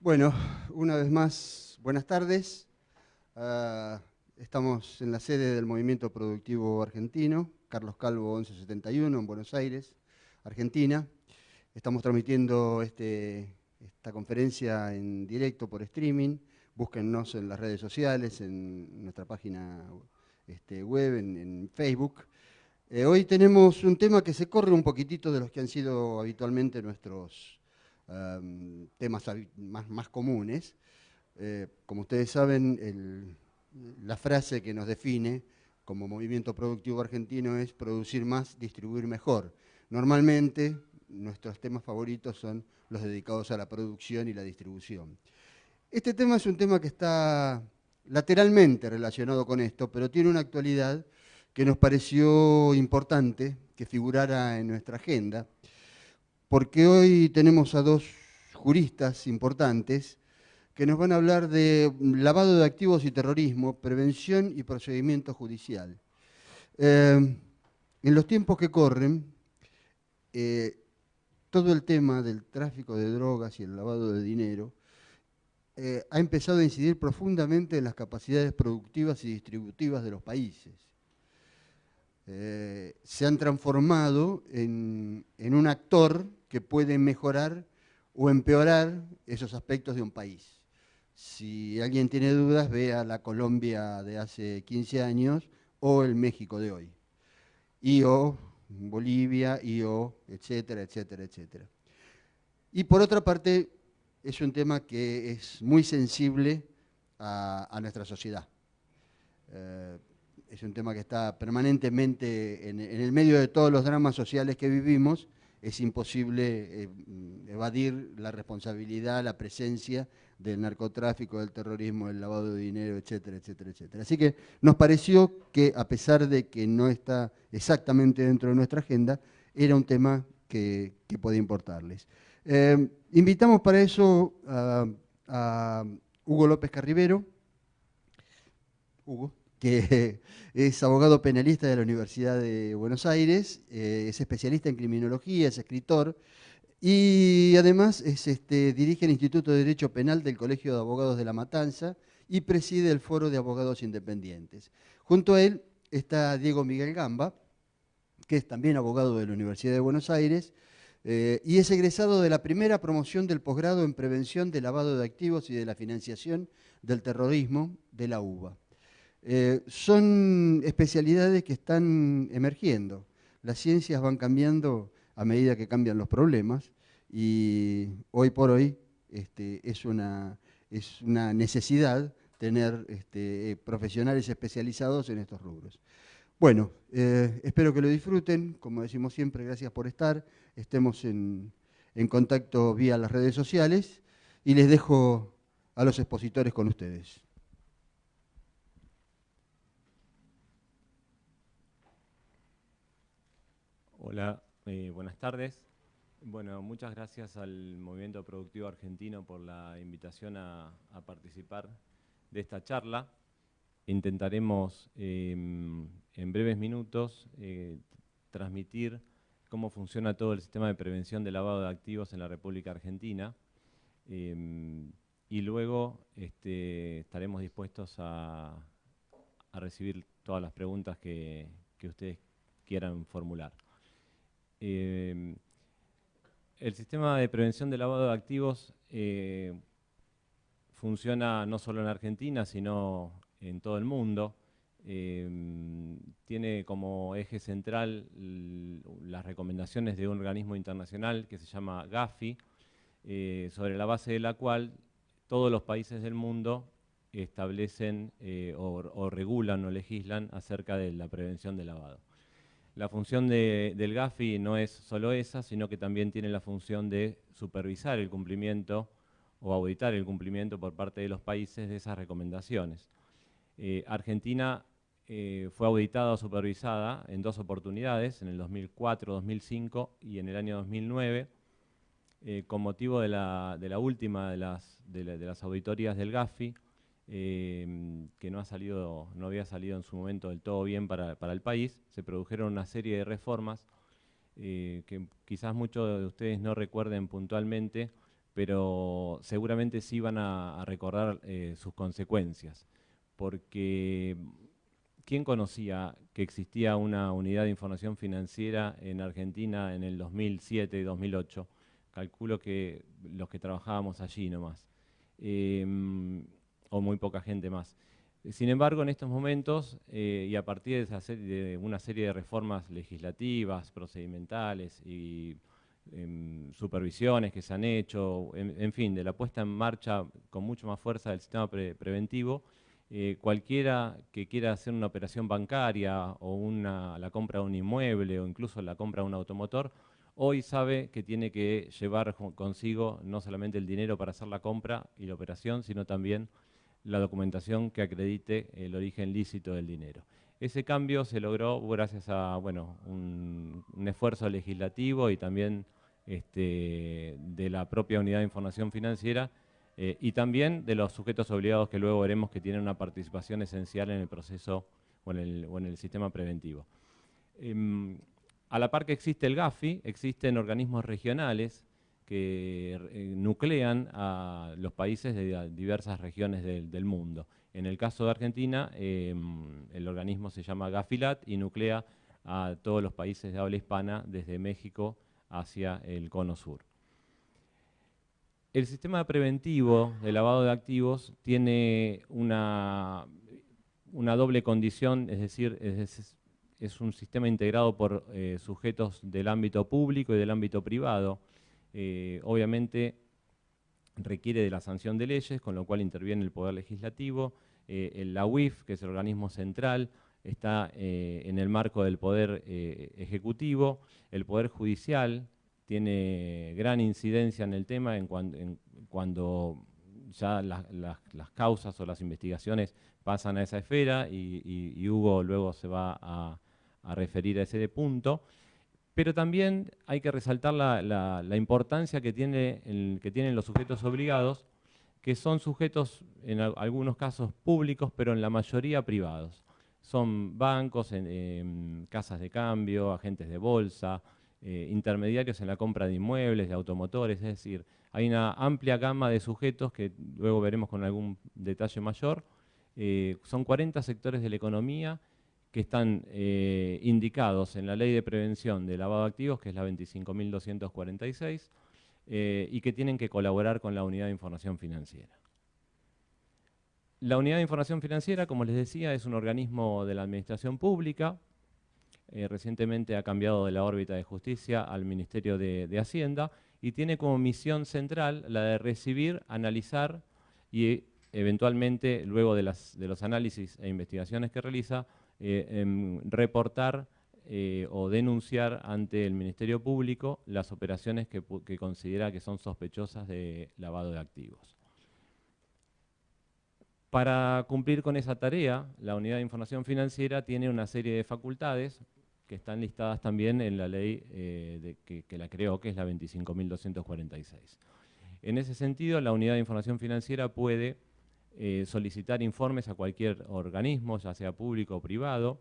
Bueno, una vez más, buenas tardes. Estamos en la sede del Movimiento Productivo Argentino, Carlos Calvo 1171, en Buenos Aires, Argentina. Estamos transmitiendo esta conferencia en directo por streaming. Búsquennos en las redes sociales, en nuestra página web, en Facebook. Hoy tenemos un tema que se corre un poquitito de los que han sido habitualmente nuestros temas más comunes. Como ustedes saben, la frase que nos define como movimiento productivo argentino es producir más, distribuir mejor. Normalmente nuestros temas favoritos son los dedicados a la producción y la distribución. Este tema es un tema que está lateralmente relacionado con esto, pero tiene una actualidad que nos pareció importante que figurara en nuestra agenda, porque hoy tenemos a dos juristas importantes que nos van a hablar de lavado de activos y terrorismo, prevención y procedimiento judicial. En los tiempos que corren, eh, todo el tema del tráfico de drogas y el lavado de dinero ha empezado a incidir profundamente en las capacidades productivas y distributivas de los países. Se han transformado en un actor que puede mejorar o empeorar esos aspectos de un país. Si alguien tiene dudas, vea la Colombia de hace 15 años o el México de hoy, y o Bolivia, y o etcétera, etcétera, etcétera. Y por otra parte, es un tema que es muy sensible a nuestra sociedad. Es un tema que está permanentemente en el medio de todos los dramas sociales que vivimos. Es imposible evadir la responsabilidad, la presencia del narcotráfico, del terrorismo, del lavado de dinero, etcétera, etcétera, etcétera. Así que nos pareció que, a pesar de que no está exactamente dentro de nuestra agenda, era un tema que podía importarles. Invitamos para eso a Hugo López Carribero. Hugo, que es abogado penalista de la Universidad de Buenos Aires, es especialista en criminología, es escritor y además dirige el Instituto de Derecho Penal del Colegio de Abogados de La Matanza y preside el Foro de Abogados Independientes. Junto a él está Diego Miguel Gamba, que es también abogado de la Universidad de Buenos Aires y es egresado de la primera promoción del posgrado en prevención de lavado de activos y de la financiación del terrorismo de la UBA. Son especialidades que están emergiendo. Las ciencias van cambiando a medida que cambian los problemas y hoy por hoy es una necesidad tener profesionales especializados en estos rubros. Bueno, espero que lo disfruten. Como decimos siempre, gracias por estar. Estemos en contacto vía las redes sociales y les dejo a los expositores con ustedes. Hola, buenas tardes. Bueno, muchas gracias al Movimiento Productivo Argentino por la invitación a participar de esta charla. Intentaremos en breves minutos transmitir cómo funciona todo el sistema de prevención de lavado de activos en la República Argentina y luego estaremos dispuestos a recibir todas las preguntas que ustedes quieran formular. El sistema de prevención de lavado de activos funciona no solo en Argentina, sino en todo el mundo. Tiene como eje central las recomendaciones de un organismo internacional que se llama Gafi, sobre la base de la cual todos los países del mundo establecen o regulan o legislan acerca de la prevención del lavado. La función del Gafi no es solo esa, sino que también tiene la función de supervisar el cumplimiento o auditar el cumplimiento por parte de los países de esas recomendaciones. Argentina fue auditada o supervisada en dos oportunidades, en el 2004, 2005 y en el año 2009, con motivo de la última de las auditorías del Gafi, que no había salido en su momento del todo bien para el país. Se produjeron una serie de reformas que quizás muchos de ustedes no recuerden puntualmente, pero seguramente sí van a recordar sus consecuencias, porque ¿quién conocía que existía una unidad de información financiera en Argentina en el 2007 y 2008? Calculo que los que trabajábamos allí nomás, o muy poca gente más. Sin embargo, en estos momentos, y a partir de una serie de reformas legislativas, procedimentales y supervisiones que se han hecho, en fin, de la puesta en marcha con mucho más fuerza del sistema preventivo, cualquiera que quiera hacer una operación bancaria o la compra de un inmueble o incluso la compra de un automotor, hoy sabe que tiene que llevar consigo no solamente el dinero para hacer la compra y la operación, sino también la documentación que acredite el origen lícito del dinero. Ese cambio se logró gracias a un esfuerzo legislativo y también de la propia Unidad de Información Financiera y también de los sujetos obligados que luego veremos que tienen una participación esencial en el proceso o en el sistema preventivo. A la par que existe el GAFI, existen organismos regionales que nuclean a los países de diversas regiones del mundo. En el caso de Argentina, el organismo se llama GAFILAT y nuclea a todos los países de habla hispana, desde México hacia el cono sur. El sistema preventivo de lavado de activos tiene una doble condición, es decir, es un sistema integrado por sujetos del ámbito público y del ámbito privado. Obviamente requiere de la sanción de leyes, con lo cual interviene el Poder Legislativo. La UIF, que es el organismo central, está en el marco del Poder Ejecutivo. El Poder Judicial tiene gran incidencia en el tema cuando ya las causas o las investigaciones pasan a esa esfera y Hugo luego se va a referir a ese punto. Pero también hay que resaltar la importancia que tienen los sujetos obligados, que son sujetos en algunos casos públicos, pero en la mayoría privados. Son bancos, casas de cambio, agentes de bolsa, intermediarios en la compra de inmuebles, de automotores, es decir, hay una amplia gama de sujetos que luego veremos con algún detalle mayor. Son 40 sectores de la economía que están indicados en la Ley de Prevención de Lavado de Activos, que es la 25.246, y que tienen que colaborar con la Unidad de Información Financiera. La Unidad de Información Financiera, como les decía, es un organismo de la Administración Pública. Recientemente ha cambiado de la órbita de justicia al Ministerio de Hacienda y tiene como misión central la de recibir, analizar y eventualmente, luego de los análisis e investigaciones que realiza, reportar o denunciar ante el Ministerio Público las operaciones que considera que son sospechosas de lavado de activos. Para cumplir con esa tarea, la Unidad de Información Financiera tiene una serie de facultades que están listadas también en la ley que la creó, que es la 25.246. En ese sentido, la Unidad de Información Financiera puede solicitar informes a cualquier organismo, ya sea público o privado.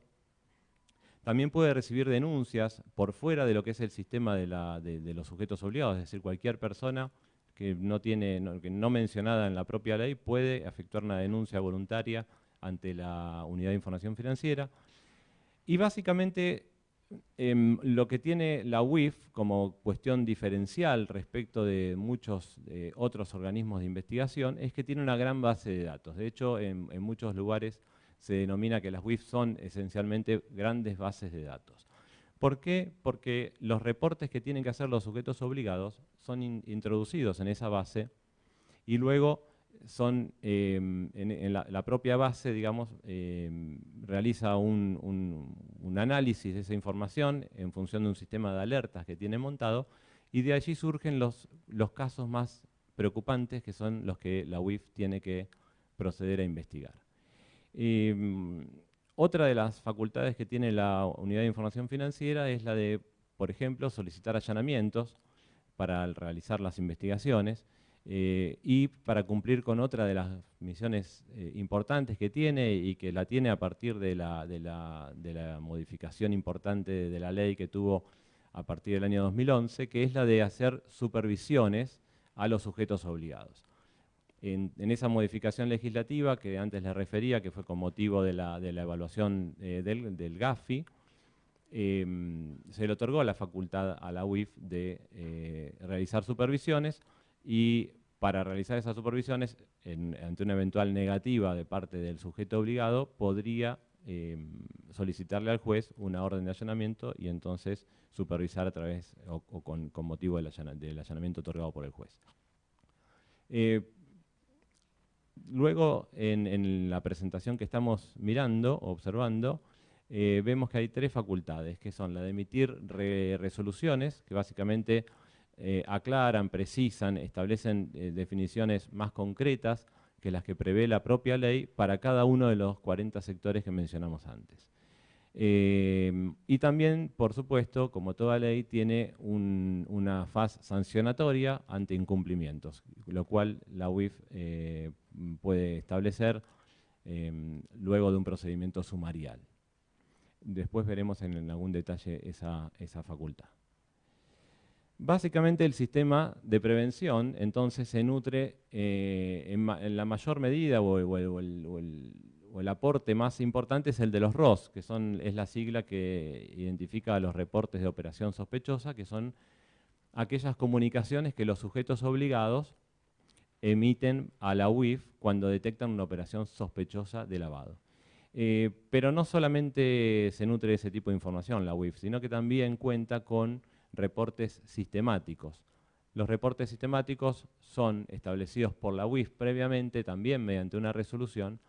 También puede recibir denuncias por fuera de lo que es el sistema de los sujetos obligados, es decir, cualquier persona que no mencionada en la propia ley puede efectuar una denuncia voluntaria ante la Unidad de Información Financiera. Y básicamente lo que tiene la UIF como cuestión diferencial respecto de muchos otros organismos de investigación es que tiene una gran base de datos. De hecho, en muchos lugares se denomina que las UIF son esencialmente grandes bases de datos. ¿Por qué? Porque los reportes que tienen que hacer los sujetos obligados son introducidos en esa base y luego son, en la propia base, digamos, realiza un análisis de esa información en función de un sistema de alertas que tiene montado y de allí surgen los casos más preocupantes, que son los que la UIF tiene que proceder a investigar. Otra de las facultades que tiene la Unidad de Información Financiera es la de, por ejemplo, solicitar allanamientos para realizar las investigaciones y para cumplir con otra de las misiones importantes que tiene y que la tiene a partir de la modificación importante de la ley que tuvo a partir del año 2011, que es la de hacer supervisiones a los sujetos obligados. En esa modificación legislativa que antes les refería, que fue con motivo de la evaluación del GAFI, se le otorgó la facultad a la UIF de realizar supervisiones, y para realizar esas supervisiones, ante una eventual negativa de parte del sujeto obligado, podría solicitarle al juez una orden de allanamiento y entonces supervisar a través o con motivo del allanamiento otorgado por el juez. Luego, en la presentación que estamos mirando, observando, vemos que hay tres facultades, que son la de emitir resoluciones, que básicamente aclaran, precisan, establecen definiciones más concretas que las que prevé la propia ley para cada uno de los 40 sectores que mencionamos antes. Y también, por supuesto, como toda ley, tiene una faz sancionatoria ante incumplimientos, lo cual la UIF puede establecer luego de un procedimiento sumarial. Después veremos en algún detalle esa facultad. Básicamente el sistema de prevención entonces se nutre en la mayor medida, o el aporte más importante es el de los ROS, que es la sigla que identifica a los reportes de operación sospechosa, que son aquellas comunicaciones que los sujetos obligados emiten a la UIF cuando detectan una operación sospechosa de lavado. Pero no solamente se nutre de ese tipo de información la UIF, sino que también cuenta con reportes sistemáticos. Los reportes sistemáticos son establecidos por la UIF previamente, también mediante una resolución,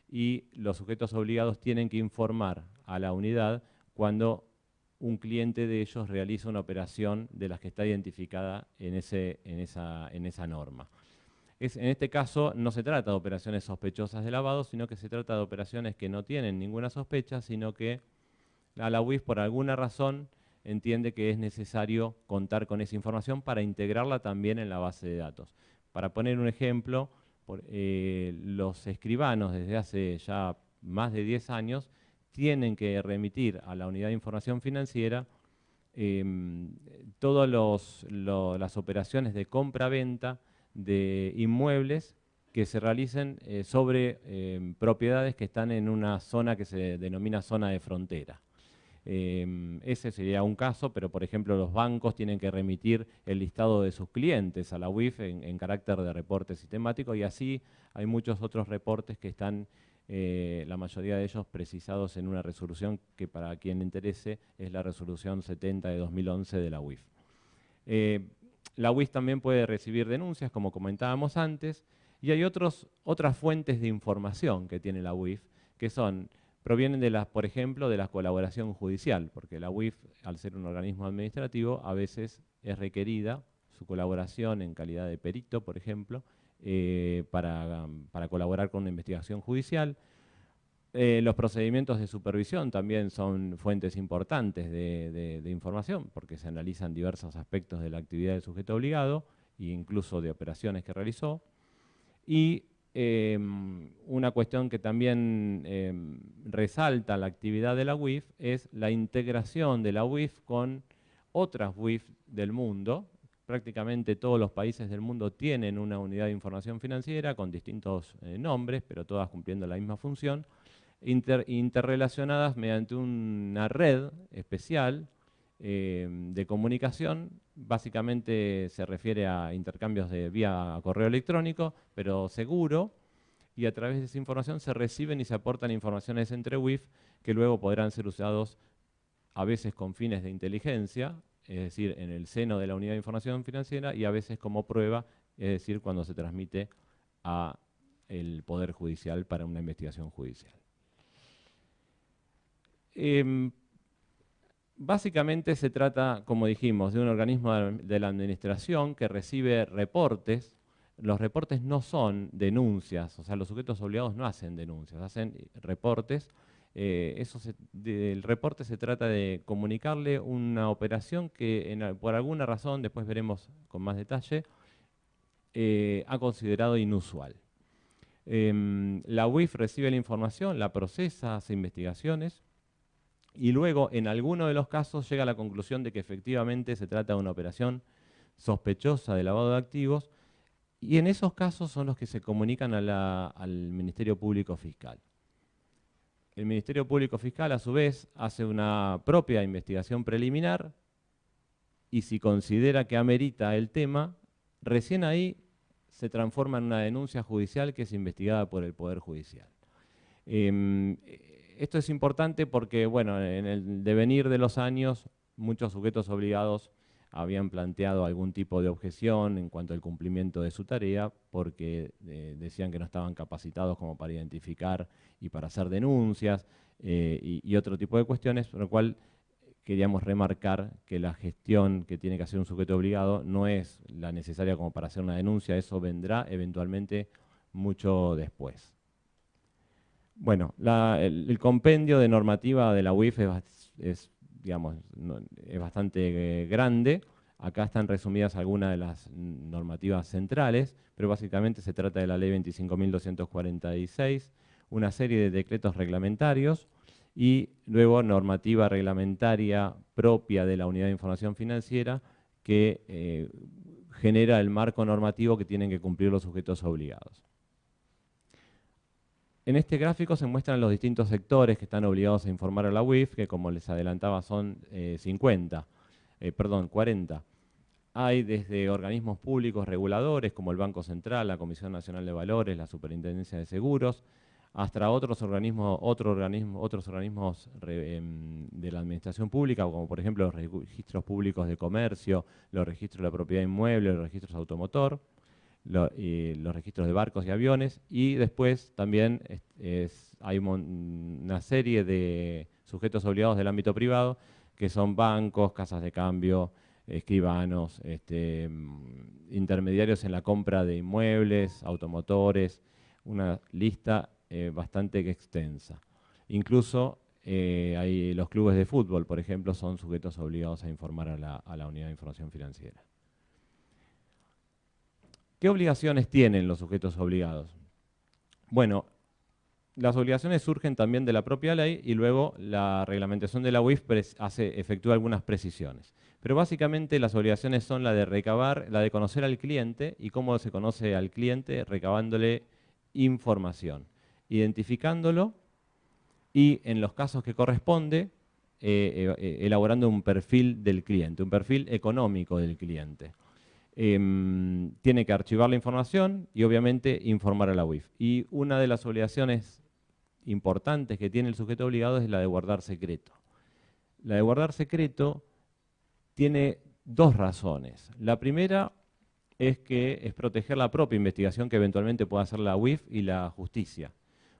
y los sujetos obligados tienen que informar a la unidad cuando un cliente de ellos realiza una operación de las que está identificada en esa norma. En este caso no se trata de operaciones sospechosas de lavado, sino que se trata de operaciones que no tienen ninguna sospecha, sino que la UIF por alguna razón entiende que es necesario contar con esa información para integrarla también en la base de datos. Para poner un ejemplo, los escribanos desde hace ya más de 10 años tienen que remitir a la Unidad de Información Financiera todas las operaciones de compra-venta de inmuebles que se realicen sobre propiedades que están en una zona que se denomina zona de frontera. Ese sería un caso, pero por ejemplo los bancos tienen que remitir el listado de sus clientes a la UIF en carácter de reporte sistemático, y así hay muchos otros reportes que están, la mayoría de ellos precisados en una resolución que para quien le interese es la resolución 70 de 2011 de la UIF. La UIF también puede recibir denuncias, como comentábamos antes, y hay otras fuentes de información que tiene la UIF, que provienen por ejemplo, de la colaboración judicial, porque la UIF, al ser un organismo administrativo, a veces es requerida su colaboración en calidad de perito, por ejemplo, para colaborar con una investigación judicial. Los procedimientos de supervisión también son fuentes importantes de información, porque se analizan diversos aspectos de la actividad del sujeto obligado e incluso de operaciones que realizó. Y una cuestión que también resalta la actividad de la UIF es la integración de la UIF con otras UIF del mundo. Prácticamente todos los países del mundo tienen una unidad de información financiera con distintos nombres, pero todas cumpliendo la misma función, interrelacionadas mediante una red especial de comunicación. Básicamente se refiere a intercambios de vía correo electrónico, pero seguro, y a través de esa información se reciben y se aportan informaciones entre UIF que luego podrán ser usados a veces con fines de inteligencia, es decir, en el seno de la Unidad de Información Financiera, y a veces como prueba, es decir, cuando se transmite al Poder Judicial para una investigación judicial. Básicamente se trata, como dijimos, de un organismo de la administración que recibe reportes. Los reportes no son denuncias, o sea, los sujetos obligados no hacen denuncias, hacen reportes. El reporte se trata de comunicarle una operación que por alguna razón, después veremos con más detalle, ha considerado inusual. La UIF recibe la información, la procesa, hace investigaciones, y luego, en alguno de los casos, llega a la conclusión de que efectivamente se trata de una operación sospechosa de lavado de activos, y en esos casos son los que se comunican al Ministerio Público Fiscal. El Ministerio Público Fiscal, a su vez, hace una propia investigación preliminar y si considera que amerita el tema, recién ahí se transforma en una denuncia judicial que es investigada por el Poder Judicial. Esto es importante porque, bueno, en el devenir de los años, muchos sujetos obligados habían planteado algún tipo de objeción en cuanto al cumplimiento de su tarea, porque decían que no estaban capacitados como para identificar y para hacer denuncias y otro tipo de cuestiones, por lo cual queríamos remarcar que la gestión que tiene que hacer un sujeto obligado no es la necesaria como para hacer una denuncia, eso vendrá eventualmente mucho después. Bueno, el compendio de normativa de la UIF es bastante grande. Acá están resumidas algunas de las normativas centrales, pero básicamente se trata de la Ley 25.246, una serie de decretos reglamentarios y luego normativa reglamentaria propia de la Unidad de Información Financiera que genera el marco normativo que tienen que cumplir los sujetos obligados. En este gráfico se muestran los distintos sectores que están obligados a informar a la UIF, que como les adelantaba son 40. Hay desde organismos públicos reguladores como el Banco Central, la Comisión Nacional de Valores, la Superintendencia de Seguros, hasta otros organismos de la administración pública, como por ejemplo los registros públicos de comercio, los registros de la propiedad inmueble, los registros automotor, los registros de barcos y aviones, y después también hay una serie de sujetos obligados del ámbito privado, que son bancos, casas de cambio, escribanos, intermediarios en la compra de inmuebles, automotores, una lista bastante extensa. Incluso hay los clubes de fútbol, por ejemplo, son sujetos obligados a informar a la Unidad de Información Financiera. ¿Qué obligaciones tienen los sujetos obligados? Bueno, las obligaciones surgen también de la propia ley y luego la reglamentación de la UIF efectúa algunas precisiones. Pero básicamente las obligaciones son la de conocer al cliente y cómo se conoce al cliente recabándole información, identificándolo y en los casos que corresponde elaborando un perfil del cliente, un perfil económico del cliente. Tiene que archivar la información y obviamente informar a la UIF. Y una de las obligaciones importantes que tiene el sujeto obligado es la de guardar secreto. La de guardar secreto tiene dos razones. La primera es que es proteger la propia investigación que eventualmente pueda hacer la UIF y la justicia.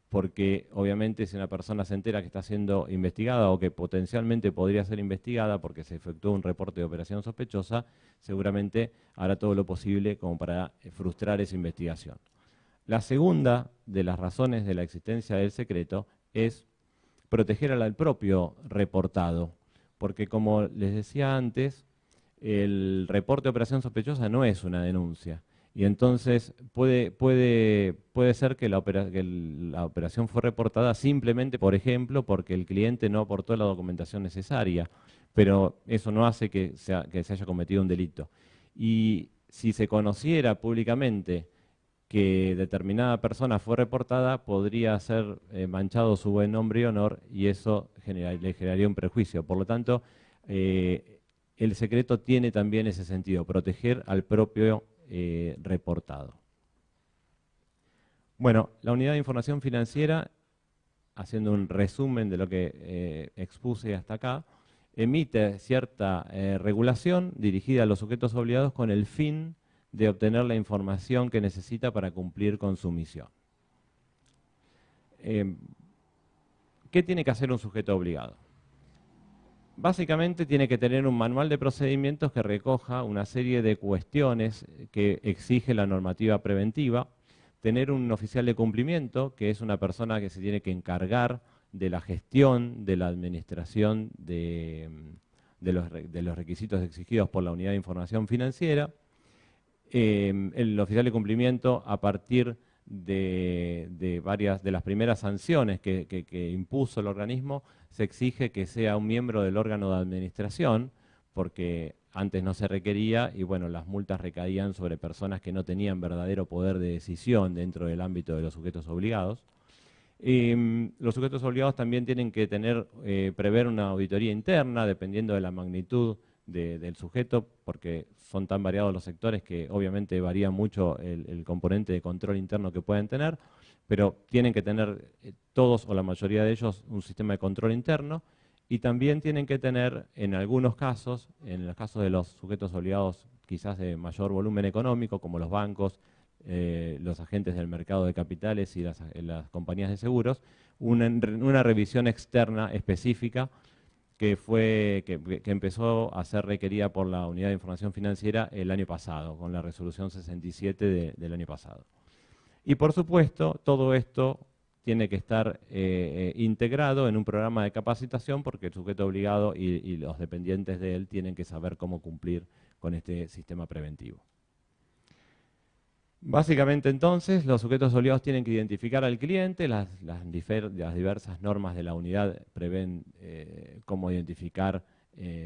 Porque obviamente si una persona se entera que está siendo investigada o que potencialmente podría ser investigada porque se efectuó un reporte de operación sospechosa, seguramente hará todo lo posible como para frustrar esa investigación. La segunda de las razones de la existencia del secreto es proteger al propio reportado, porque como les decía antes, el reporte de operación sospechosa no es una denuncia. Y entonces puede ser que la operación fue reportada simplemente, por ejemplo, porque el cliente no aportó la documentación necesaria, pero eso no hace que se haya cometido un delito. Y si se conociera públicamente que determinada persona fue reportada, podría ser manchado su buen nombre y honor y eso le generaría un perjuicio. Por lo tanto, el secreto tiene también ese sentido, proteger al propio reportado. Bueno, la Unidad de Información Financiera, haciendo un resumen de lo que expuse hasta acá, emite cierta regulación dirigida a los sujetos obligados con el fin de obtener la información que necesita para cumplir con su misión. ¿Qué tiene que hacer un sujeto obligado? Básicamente tiene que tener un manual de procedimientos que recoja una serie de cuestiones que exige la normativa preventiva, tener un oficial de cumplimiento, que es una persona que se tiene que encargar de la gestión, de la administración de los requisitos exigidos por la Unidad de Información Financiera. El oficial de cumplimiento, a partir de varias de las primeras sanciones que impuso el organismo, se exige que sea un miembro del órgano de administración, porque antes no se requería y bueno, las multas recaían sobre personas que no tenían verdadero poder de decisión dentro del ámbito de los sujetos obligados. Los sujetos obligados también tienen que prever una auditoría interna dependiendo de la magnitud del sujeto, porque son tan variados los sectores que obviamente varía mucho el componente de control interno que pueden tener, pero tienen que tener todos o la mayoría de ellos un sistema de control interno y también tienen que tener en algunos casos, en los casos de los sujetos obligados quizás de mayor volumen económico, como los bancos, los agentes del mercado de capitales y las compañías de seguros, una revisión externa específica que empezó a ser requerida por la Unidad de Información Financiera el año pasado, con la resolución 67 del año pasado. Y por supuesto, todo esto tiene que estar integrado en un programa de capacitación porque el sujeto obligado y los dependientes de él tienen que saber cómo cumplir con este sistema preventivo. Básicamente entonces los sujetos obligados tienen que identificar al cliente, las diversas normas de la unidad prevén cómo identificar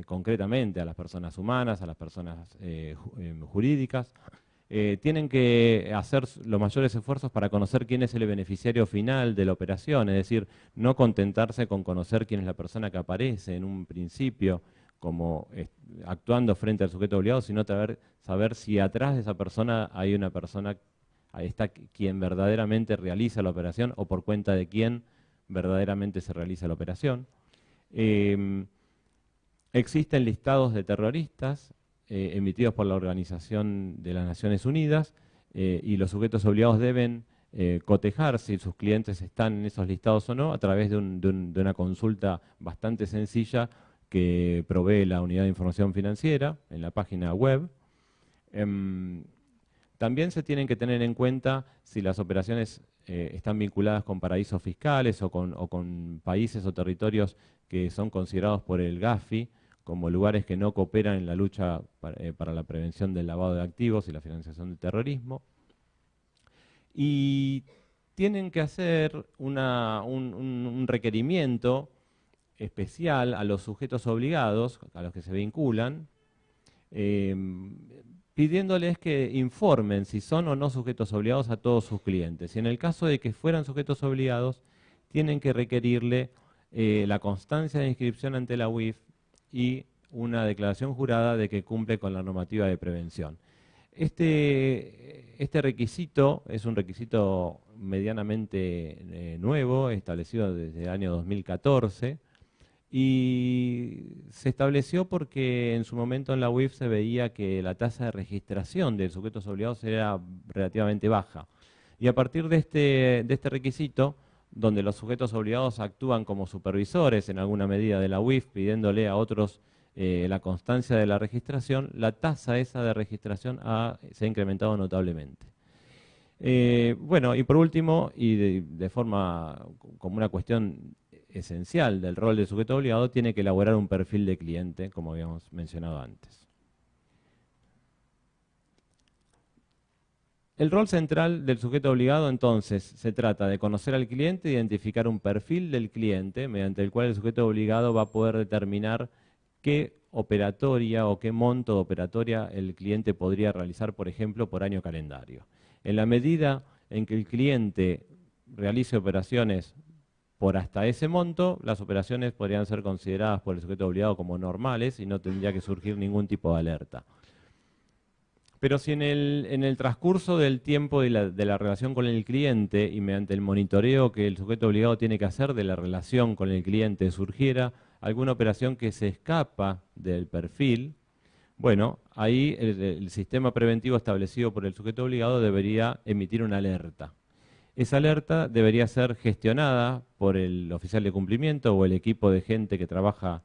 concretamente a las personas humanas, a las personas jurídicas. Tienen que hacer los mayores esfuerzos para conocer quién es el beneficiario final de la operación, es decir, no contentarse con conocer quién es la persona que aparece en un principio como actuando frente al sujeto obligado, sino saber si atrás de esa persona hay una persona, ahí está quien verdaderamente realiza la operación o por cuenta de quién verdaderamente se realiza la operación. Existen listados de terroristas emitidos por la Organización de las Naciones Unidas y los sujetos obligados deben cotejar si sus clientes están en esos listados o no a través de una consulta bastante sencilla que provee la Unidad de Información Financiera en la página web. También se tienen que tener en cuenta si las operaciones están vinculadas con paraísos fiscales o con países o territorios que son considerados por el Gafi como lugares que no cooperan en la lucha para la prevención del lavado de activos y la financiación del terrorismo. Y tienen que hacer un requerimiento especial a los sujetos obligados, a los que se vinculan, pidiéndoles que informen si son o no sujetos obligados a todos sus clientes. Y en el caso de que fueran sujetos obligados, tienen que requerirle la constancia de inscripción ante la UIF y una declaración jurada de que cumple con la normativa de prevención. Este requisito es un requisito medianamente nuevo, establecido desde el año 2014, y se estableció porque en su momento en la UIF se veía que la tasa de registración de sujetos obligados era relativamente baja. Y a partir de este requisito, donde los sujetos obligados actúan como supervisores en alguna medida de la UIF, pidiéndole a otros la constancia de la registración, la tasa esa de registración se ha incrementado notablemente. Bueno, y por último, y de forma como una cuestión esencial del rol del sujeto obligado, tiene que elaborar un perfil de cliente, como habíamos mencionado antes. El rol central del sujeto obligado, entonces, se trata de conocer al cliente e identificar un perfil del cliente, mediante el cual el sujeto obligado va a poder determinar qué operatoria o qué monto de operatoria el cliente podría realizar, por ejemplo, por año calendario. En la medida en que el cliente realice operaciones por hasta ese monto, las operaciones podrían ser consideradas por el sujeto obligado como normales y no tendría que surgir ningún tipo de alerta. Pero si en el transcurso del tiempo de la relación con el cliente y mediante el monitoreo que el sujeto obligado tiene que hacer de la relación con el cliente surgiera alguna operación que se escapa del perfil, bueno, ahí el sistema preventivo establecido por el sujeto obligado debería emitir una alerta. Esa alerta debería ser gestionada por el oficial de cumplimiento o el equipo de gente que trabaja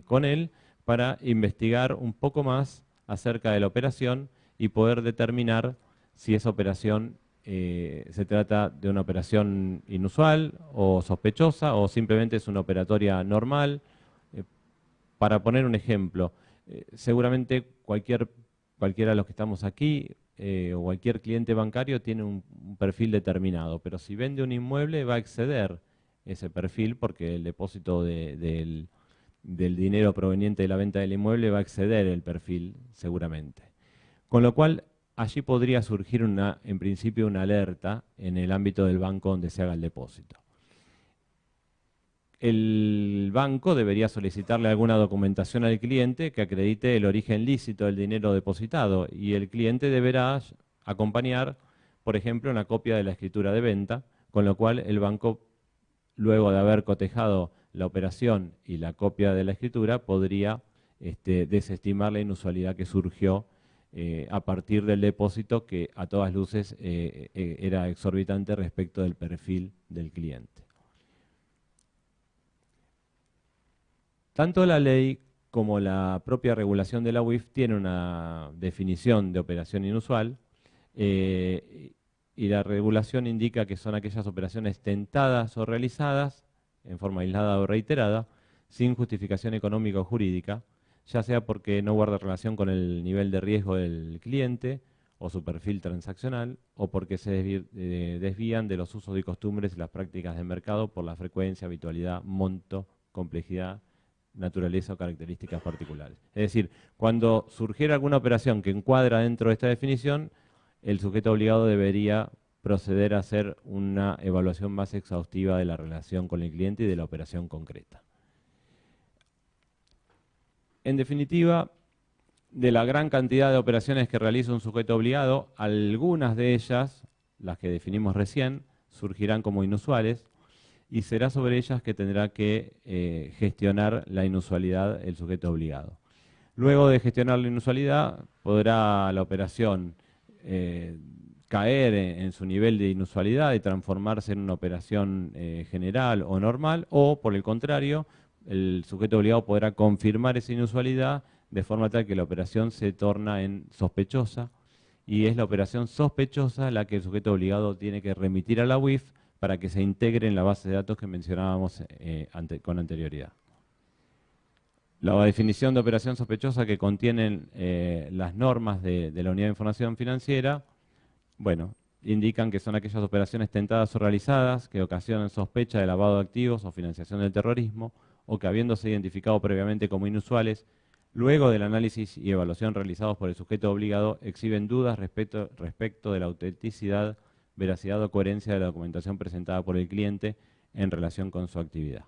con él para investigar un poco más acerca de la operación y poder determinar si esa operación se trata de una operación inusual o sospechosa o simplemente es una operatoria normal. Para poner un ejemplo, seguramente cualquiera de los que estamos aquí o cualquier cliente bancario tiene un perfil determinado, pero si vende un inmueble va a exceder ese perfil porque el depósito del del dinero proveniente de la venta del inmueble va a exceder el perfil seguramente. Con lo cual, allí podría surgir en principio una alerta en el ámbito del banco donde se haga el depósito. El banco debería solicitarle alguna documentación al cliente que acredite el origen lícito del dinero depositado y el cliente deberá acompañar, por ejemplo, una copia de la escritura de venta, con lo cual el banco, luego de haber cotejado la operación y la copia de la escritura, podría desestimar la inusualidad que surgió a partir del depósito que a todas luces era exorbitante respecto del perfil del cliente. Tanto la ley como la propia regulación de la UIF tiene una definición de operación inusual y la regulación indica que son aquellas operaciones tentadas o realizadas en forma aislada o reiterada sin justificación económica o jurídica, ya sea porque no guarda relación con el nivel de riesgo del cliente o su perfil transaccional, o porque se desvían de los usos y costumbres y las prácticas de mercado por la frecuencia, habitualidad, monto, complejidad, naturaleza o características particulares. Es decir, cuando surgiera alguna operación que encuadra dentro de esta definición, el sujeto obligado debería proceder a hacer una evaluación más exhaustiva de la relación con el cliente y de la operación concreta. En definitiva, de la gran cantidad de operaciones que realiza un sujeto obligado, algunas de ellas, las que definimos recién, surgirán como inusuales y será sobre ellas que tendrá que gestionar la inusualidad el sujeto obligado. Luego de gestionar la inusualidad, podrá la operación caer en su nivel de inusualidad y transformarse en una operación general o normal, o por el contrario, el sujeto obligado podrá confirmar esa inusualidad de forma tal que la operación se torna en sospechosa, y es la operación sospechosa la que el sujeto obligado tiene que remitir a la UIF para que se integre en la base de datos que mencionábamos con anterioridad. La definición de operación sospechosa que contienen las normas de la Unidad de Información Financiera, bueno, indican que son aquellas operaciones tentadas o realizadas que ocasionan sospecha de lavado de activos o financiación del terrorismo, o que habiéndose identificado previamente como inusuales, luego del análisis y evaluación realizados por el sujeto obligado, exhiben dudas respecto de la autenticidad, veracidad o coherencia de la documentación presentada por el cliente en relación con su actividad.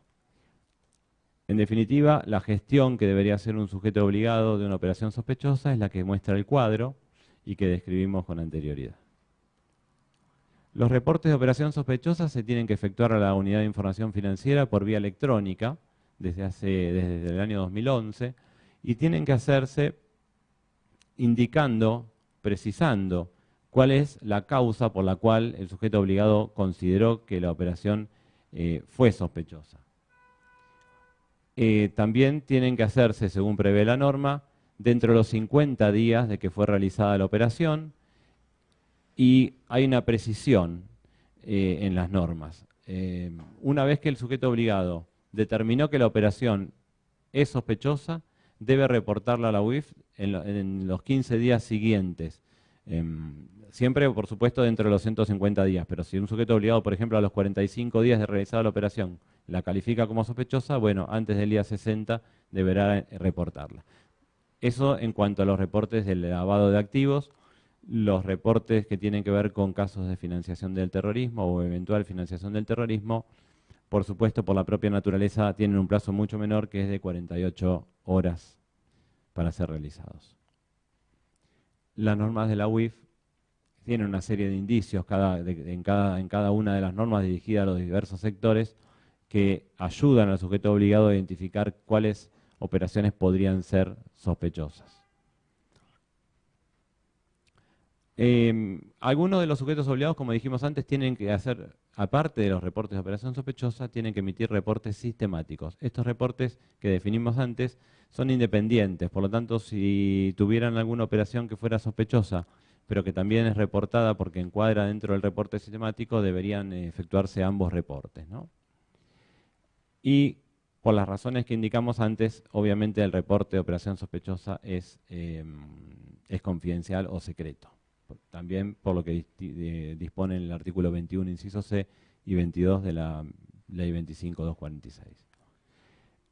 En definitiva, la gestión que debería hacer un sujeto obligado de una operación sospechosa es la que muestra el cuadro y que describimos con anterioridad. Los reportes de operación sospechosa se tienen que efectuar a la Unidad de Información Financiera por vía electrónica desde el año 2011, y tienen que hacerse indicando, precisando cuál es la causa por la cual el sujeto obligado consideró que la operación fue sospechosa. También tienen que hacerse, según prevé la norma, dentro de los 50 días de que fue realizada la operación, y hay una precisión en las normas. Una vez que el sujeto obligado determinó que la operación es sospechosa, debe reportarla a la UIF en los 15 días siguientes. Siempre, por supuesto, dentro de los 150 días, pero si un sujeto obligado, por ejemplo, a los 45 días de realizada la operación, la califica como sospechosa, bueno, antes del día 60 deberá reportarla. Eso en cuanto a los reportes del lavado de activos. Los reportes que tienen que ver con casos de financiación del terrorismo o eventual financiación del terrorismo, por supuesto, por la propia naturaleza, tienen un plazo mucho menor, que es de 48 horas para ser realizados. Las normas de la UIF tienen una serie de indicios en cada una de las normas dirigidas a los diversos sectores que ayudan al sujeto obligado a identificar cuáles operaciones podrían ser sospechosas. Algunos de los sujetos obligados, como dijimos antes, tienen que hacer, aparte de los reportes de operación sospechosa, tienen que emitir reportes sistemáticos. Estos reportes que definimos antes son independientes, por lo tanto, si tuvieran alguna operación que fuera sospechosa, pero que también es reportada porque encuadra dentro del reporte sistemático, deberían efectuarse ambos reportes, ¿no? Y por las razones que indicamos antes, obviamente el reporte de operación sospechosa es confidencial o secreto. También por lo que dispone el artículo 21, inciso C, y 22 de la Ley 25.246.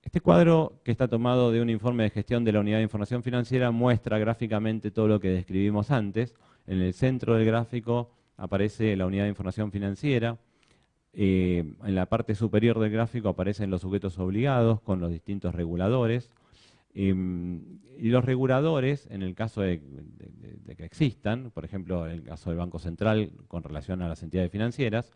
Este cuadro, que está tomado de un informe de gestión de la Unidad de Información Financiera, muestra gráficamente todo lo que describimos antes. En el centro del gráfico aparece la Unidad de Información Financiera. En la parte superior del gráfico aparecen los sujetos obligados con los distintos reguladores. Y los reguladores, en el caso de que existan, por ejemplo, en el caso del Banco Central con relación a las entidades financieras,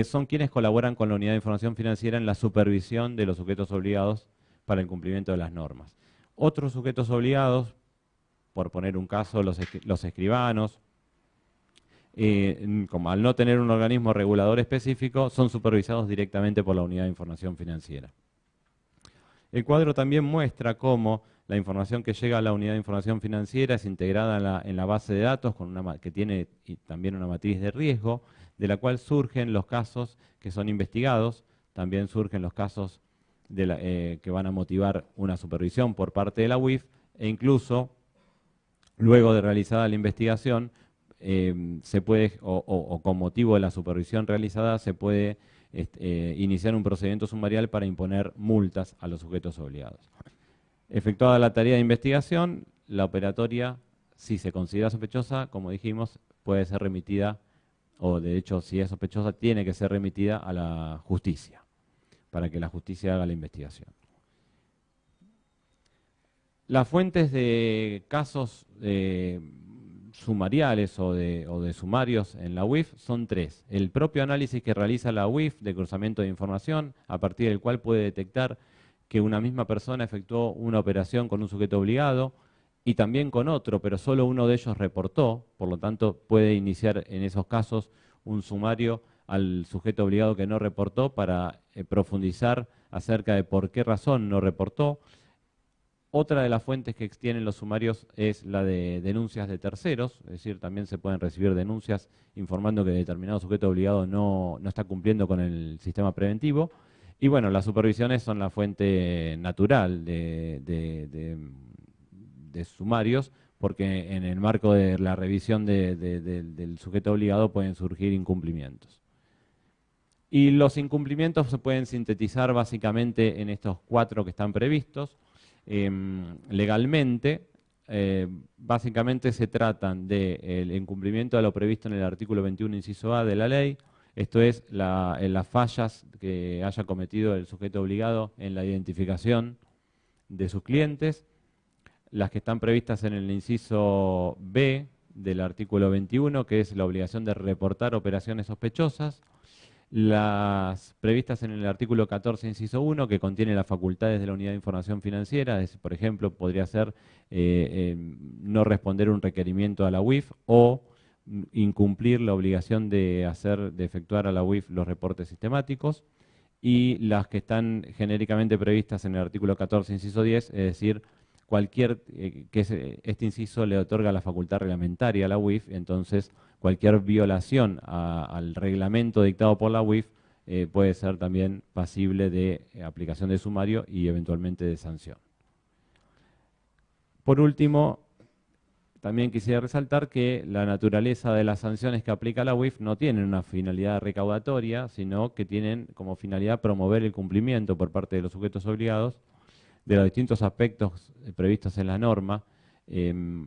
son quienes colaboran con la Unidad de Información Financiera en la supervisión de los sujetos obligados para el cumplimiento de las normas. Otros sujetos obligados, por poner un caso, los escribanos, como al no tener un organismo regulador específico, son supervisados directamente por la Unidad de Información Financiera. El cuadro también muestra cómo la información que llega a la Unidad de Información Financiera es integrada en la base de datos que tiene también una matriz de riesgo, de la cual surgen los casos que son investigados, también surgen los casos que van a motivar una supervisión por parte de la UIF, e incluso, luego de realizada la investigación, se puede, o con motivo de la supervisión realizada, se puede iniciar un procedimiento sumarial para imponer multas a los sujetos obligados. Efectuada la tarea de investigación, la operatoria, si se considera sospechosa, como dijimos, puede ser remitida, o de hecho, si es sospechosa, tiene que ser remitida a la justicia, para que la justicia haga la investigación. Las fuentes de casos sumariales o de sumarios en la UIF son tres. El propio análisis que realiza la UIF de cruzamiento de información, a partir del cual puede detectar que una misma persona efectuó una operación con un sujeto obligado y también con otro, pero solo uno de ellos reportó, por lo tanto puede iniciar en esos casos un sumario al sujeto obligado que no reportó para profundizar acerca de por qué razón no reportó. Otra de las fuentes que tienen los sumarios es la de denuncias de terceros, es decir, también se pueden recibir denuncias informando que determinado sujeto obligado no está cumpliendo con el sistema preventivo. Y bueno, las supervisiones son la fuente natural de sumarios, porque en el marco de la revisión del sujeto obligado pueden surgir incumplimientos. Y los incumplimientos se pueden sintetizar básicamente en estos cuatro que están previstos. Legalmente, básicamente se tratan del incumplimiento de lo previsto en el artículo 21, inciso A de la ley, esto es, las fallas que haya cometido el sujeto obligado en la identificación de sus clientes, las que están previstas en el inciso B del artículo 21, que es la obligación de reportar operaciones sospechosas, las previstas en el artículo 14, inciso 1, que contiene las facultades de la Unidad de Información Financiera, por ejemplo, podría ser no responder un requerimiento a la UIF o incumplir la obligación de efectuar a la UIF los reportes sistemáticos, y las que están genéricamente previstas en el artículo 14, inciso 10, es decir, este inciso le otorga la facultad reglamentaria a la UIF, entonces cualquier violación al reglamento dictado por la UIF puede ser también pasible de aplicación de sumario y eventualmente de sanción. Por último, también quisiera resaltar que la naturaleza de las sanciones que aplica la UIF no tienen una finalidad recaudatoria, sino que tienen como finalidad promover el cumplimiento por parte de los sujetos obligados de los distintos aspectos previstos en la norma.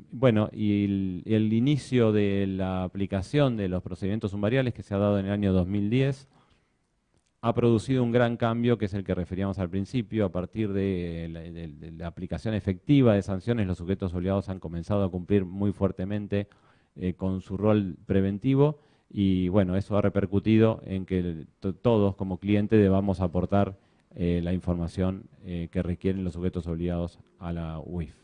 Bueno, y el inicio de la aplicación de los procedimientos sumariales que se ha dado en el año 2010 ha producido un gran cambio, que es el que referíamos al principio. A partir de la aplicación efectiva de sanciones, los sujetos obligados han comenzado a cumplir muy fuertemente con su rol preventivo, y bueno, eso ha repercutido en que todos como clientes debamos aportar la información que requieren los sujetos obligados a la UIF.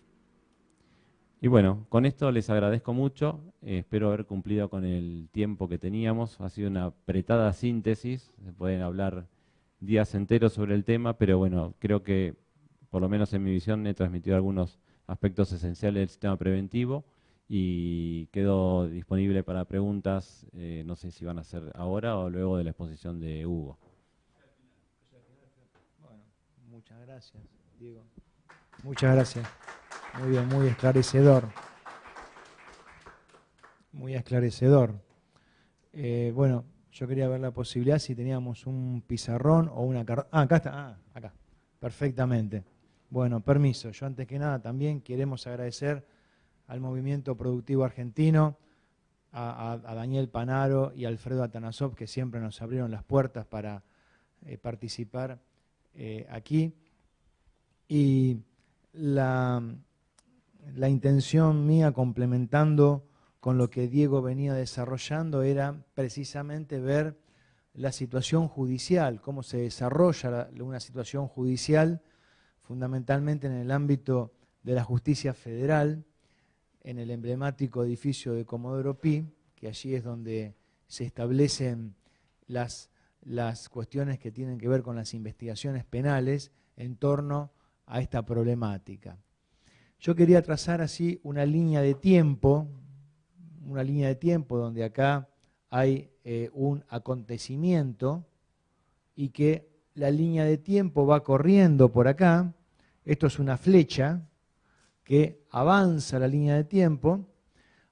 Y bueno, con esto les agradezco mucho, espero haber cumplido con el tiempo que teníamos. Ha sido una apretada síntesis, se pueden hablar días enteros sobre el tema, pero bueno, creo que por lo menos en mi visión he transmitido algunos aspectos esenciales del sistema preventivo y quedo disponible para preguntas, no sé si van a ser ahora o luego de la exposición de Hugo. Bueno, muchas gracias, Diego. Muchas gracias. Muy bien, muy esclarecedor. Muy esclarecedor. Bueno, yo quería ver la posibilidad si teníamos un pizarrón o una carta. Ah, acá está. Ah, acá. Perfectamente. Bueno, permiso. Yo antes que nada también queremos agradecer al Movimiento Productivo Argentino, a Daniel Panaro y a Alfredo Atanasov, que siempre nos abrieron las puertas para participar aquí. Y la intención mía, complementando con lo que Diego venía desarrollando, era precisamente ver la situación judicial, cómo se desarrolla una situación judicial, fundamentalmente en el ámbito de la justicia federal, en el emblemático edificio de Comodoro Pi, que allí es donde se establecen las cuestiones que tienen que ver con las investigaciones penales en torno a esta problemática. Yo quería trazar así una línea de tiempo donde acá hay un acontecimiento y que la línea de tiempo va corriendo por acá. Esto es una flecha que avanza la línea de tiempo,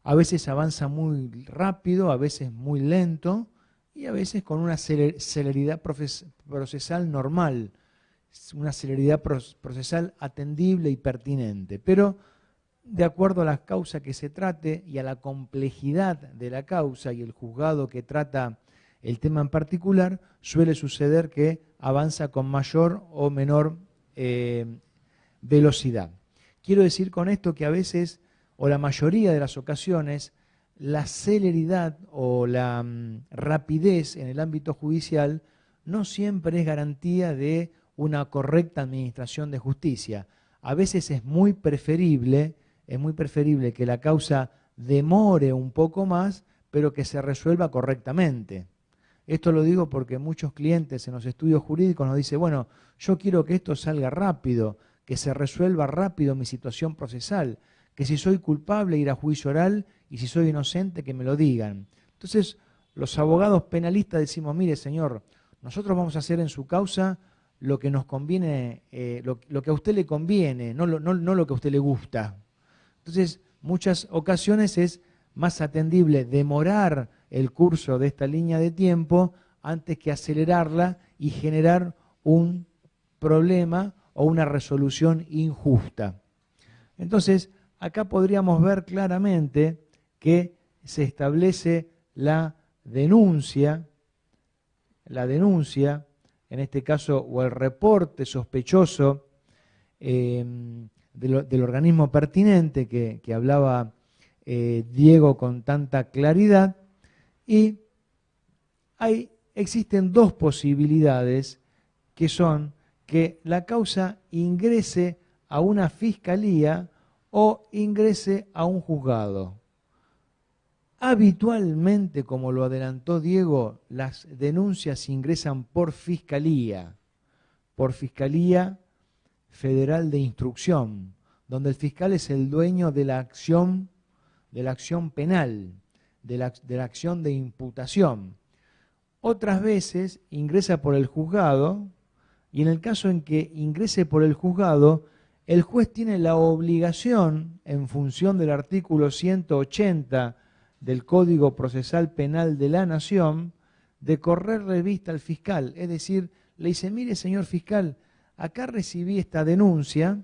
a veces avanza muy rápido, a veces muy lento y a veces con una celeridad procesal normal, una celeridad procesal atendible y pertinente. Pero de acuerdo a la causa que se trate y a la complejidad de la causa y el juzgado que trata el tema en particular, suele suceder que avanza con mayor o menor velocidad. Quiero decir con esto que a veces, o la mayoría de las ocasiones, la celeridad o la rapidez en el ámbito judicial no siempre es garantía de una correcta administración de justicia. A veces es muy preferible que la causa demore un poco más, pero que se resuelva correctamente. Esto lo digo porque muchos clientes en los estudios jurídicos nos dicen, bueno, yo quiero que esto salga rápido, que se resuelva rápido mi situación procesal, que si soy culpable ir a juicio oral y si soy inocente que me lo digan. Entonces, los abogados penalistas decimos, mire señor, nosotros vamos a hacer en su causa lo que nos conviene, lo que a usted le conviene, no lo que a usted le gusta. Entonces, muchas ocasiones es más atendible demorar el curso de esta línea de tiempo antes que acelerarla y generar un problema o una resolución injusta. Entonces, acá podríamos ver claramente que se establece la denuncia, en este caso, o el reporte sospechoso del organismo pertinente que hablaba Diego con tanta claridad, y existen dos posibilidades, que son que la causa ingrese a una fiscalía o ingrese a un juzgado. Habitualmente, como lo adelantó Diego, las denuncias ingresan por Fiscalía Federal de Instrucción, donde el fiscal es el dueño de la acción penal, de la acción de imputación. Otras veces ingresa por el juzgado, y en el caso en que ingrese por el juzgado, el juez tiene la obligación, en función del artículo 180 del Código Procesal Penal de la Nación, de correr revista al fiscal. Es decir, le dice, mire señor fiscal, acá recibí esta denuncia,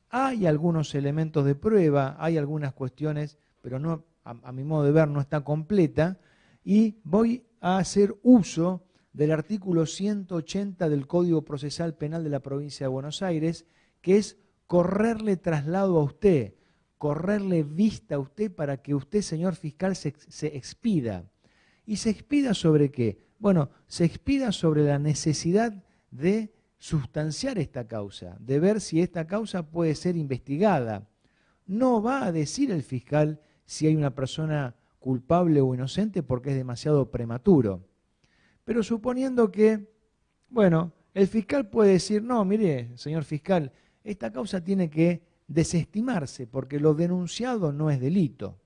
hay algunos elementos de prueba, hay algunas cuestiones, pero no, a mi modo de ver no está completa, y voy a hacer uso del artículo 180 del Código Procesal Penal de la Provincia de Buenos Aires, que es correrle traslado a usted, correrle vista a usted para que usted, señor fiscal, se expida. ¿Y se expida sobre qué? Bueno, se expida sobre la necesidad de sustanciar esta causa, de ver si esta causa puede ser investigada. No va a decir el fiscal si hay una persona culpable o inocente porque es demasiado prematuro. Pero suponiendo que, bueno, el fiscal puede decir, no, mire, señor fiscal, esta causa tiene que desestimarse porque lo denunciado no es delito.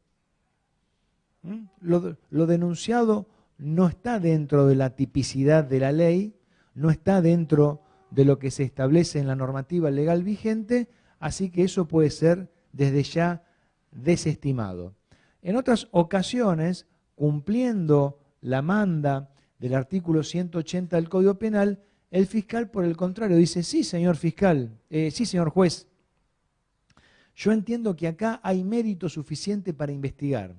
Lo denunciado no está dentro de la tipicidad de la ley, no está dentro de lo que se establece en la normativa legal vigente, así que eso puede ser desde ya desestimado. En otras ocasiones, cumpliendo la manda del artículo 180 del Código Penal, El fiscal, por el contrario, dice, sí, señor fiscal, sí, señor juez, yo entiendo que acá hay mérito suficiente para investigar.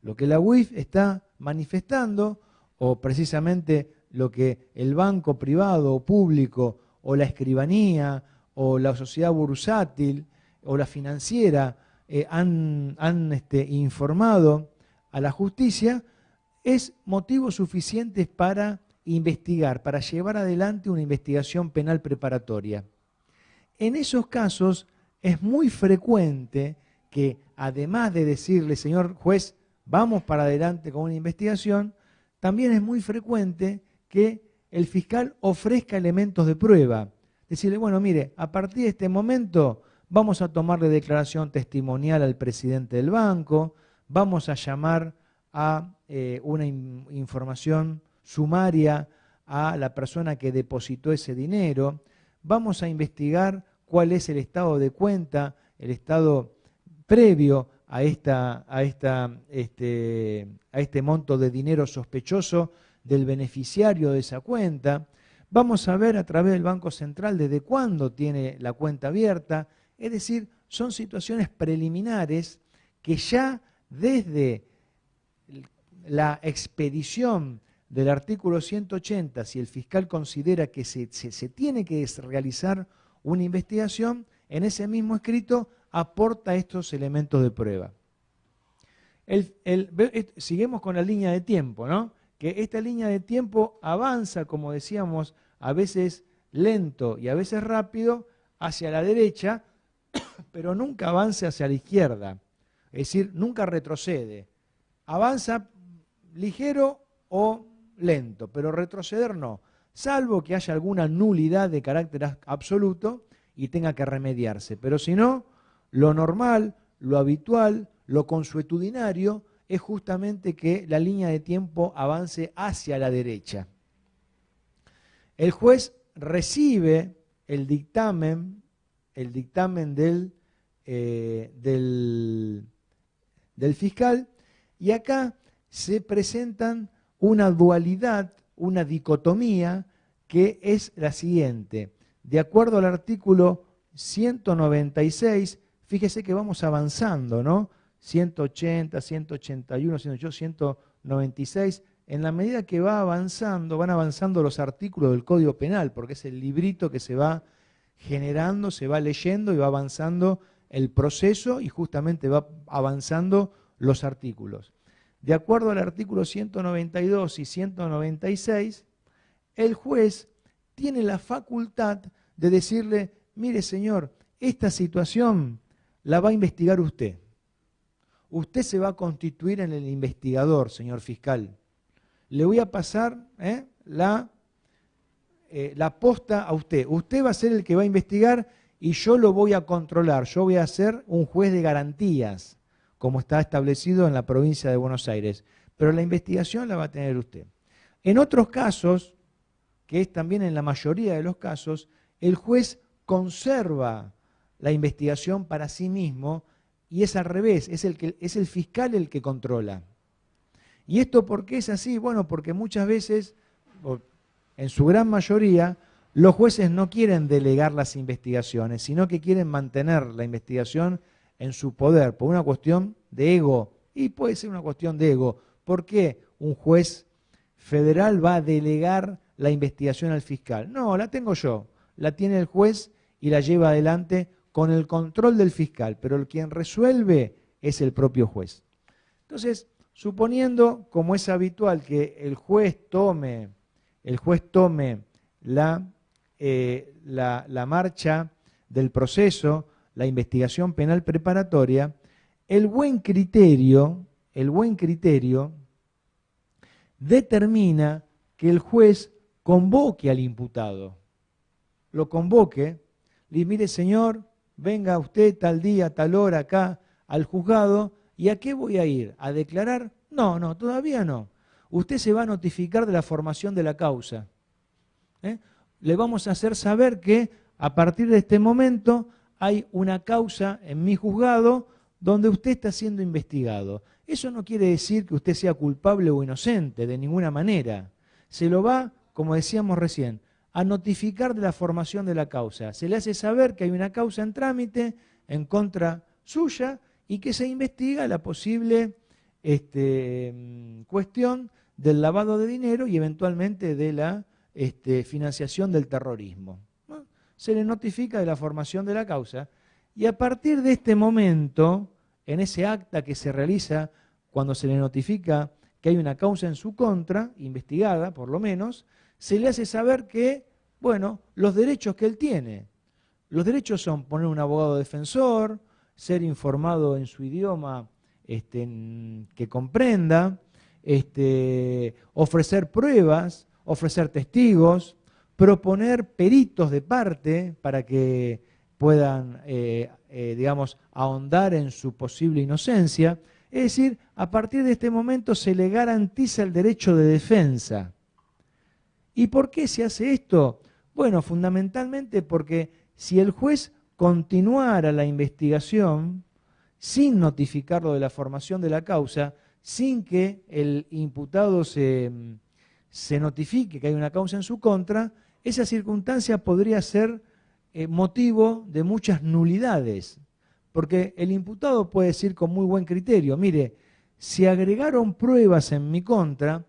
Lo que la UIF está manifestando, o precisamente lo que el banco privado o público, o la escribanía, o la sociedad bursátil, o la financiera, han informado a la justicia, es motivo suficiente para investigar, para llevar adelante una investigación penal preparatoria. En esos casos es muy frecuente que, además de decirle, señor juez, vamos para adelante con una investigación, también es muy frecuente que el fiscal ofrezca elementos de prueba. Decirle, bueno, mire, a partir de este momento vamos a tomarle declaración testimonial al presidente del banco, vamos a llamar a una información sumaria a la persona que depositó ese dinero, vamos a investigar cuál es el estado de cuenta, el estado previo a este monto de dinero sospechoso del beneficiario de esa cuenta. Vamos a ver a través del Banco Central desde cuándo tiene la cuenta abierta. Es decir, son situaciones preliminares que ya desde la expedición del artículo 180, si el fiscal considera que se tiene que realizar una investigación, en ese mismo escrito aporta estos elementos de prueba. Seguimos con la línea de tiempo, ¿no? Que esta línea de tiempo avanza, como decíamos, a veces lento y a veces rápido, hacia la derecha, pero nunca avanza hacia la izquierda. Es decir, nunca retrocede. Avanza ligero o lento, pero retroceder no, salvo que haya alguna nulidad de carácter absoluto y tenga que remediarse. Pero si no, lo normal, lo habitual, lo consuetudinario es justamente que la línea de tiempo avance hacia la derecha. El juez recibe el dictamen del fiscal, y acá se presentan una dualidad, una dicotomía, que es la siguiente. De acuerdo al artículo 196, fíjese que vamos avanzando, ¿no? 180, 181, 188, 196. En la medida que van avanzando los artículos del Código Penal, porque es el librito que se va generando, se va leyendo y va avanzando el proceso y justamente va avanzando los artículos. De acuerdo al artículo 192 y 196, el juez tiene la facultad de decirle, mire señor, esta situación la va a investigar usted. Usted se va a constituir en el investigador, señor fiscal. Le voy a pasar la posta a usted. Usted va a ser el que va a investigar y yo lo voy a controlar. Yo voy a ser un juez de garantías, como está establecido en la provincia de Buenos Aires. Pero la investigación la va a tener usted. En otros casos, que es también en la mayoría de los casos, el juez conserva la investigación para sí mismo y es al revés, es el fiscal el que controla. ¿Y esto por qué es así? Bueno, porque muchas veces, en su gran mayoría, los jueces no quieren delegar las investigaciones, sino que quieren mantener la investigación en su poder, por una cuestión de ego. Y puede ser una cuestión de ego. ¿Por qué un juez federal va a delegar la investigación al fiscal? No, la tengo yo, la tiene el juez y la lleva adelante con el control del fiscal, pero quien resuelve es el propio juez. Entonces, suponiendo, como es habitual, que el juez tome la marcha del proceso, la investigación penal preparatoria, el buen criterio determina que el juez convoque al imputado. Lo convoque, le dice, mire señor, venga usted tal día, tal hora acá al juzgado, ¿y a qué voy a ir? ¿A declarar? No, todavía no. Usted se va a notificar de la formación de la causa. Le vamos a hacer saber que a partir de este momento hay una causa en mi juzgado donde usted está siendo investigado. Eso no quiere decir que usted sea culpable o inocente, de ninguna manera. Se lo va, como decíamos recién, a notificar de la formación de la causa. Se le hace saber que hay una causa en trámite en contra suya y que se investiga la posible cuestión del lavado de dinero y eventualmente de la financiación del terrorismo. ¿No? Se le notifica de la formación de la causa y a partir de este momento, en ese acta que se realiza cuando se le notifica que hay una causa en su contra, investigada por lo menos, se le hace saber que, bueno, los derechos que él tiene. Los derechos son poner un abogado defensor, ser informado en su idioma que comprenda, ofrecer pruebas, ofrecer testigos, proponer peritos de parte para que puedan, digamos, ahondar en su posible inocencia. Es decir, a partir de este momento se le garantiza el derecho de defensa. ¿Y por qué se hace esto? Bueno, fundamentalmente porque si el juez continuara la investigación sin notificarlo de la formación de la causa, sin que el imputado se notifique que hay una causa en su contra, esa circunstancia podría ser motivo de muchas nulidades. Porque el imputado puede decir con muy buen criterio, mire, se agregaron pruebas en mi contra,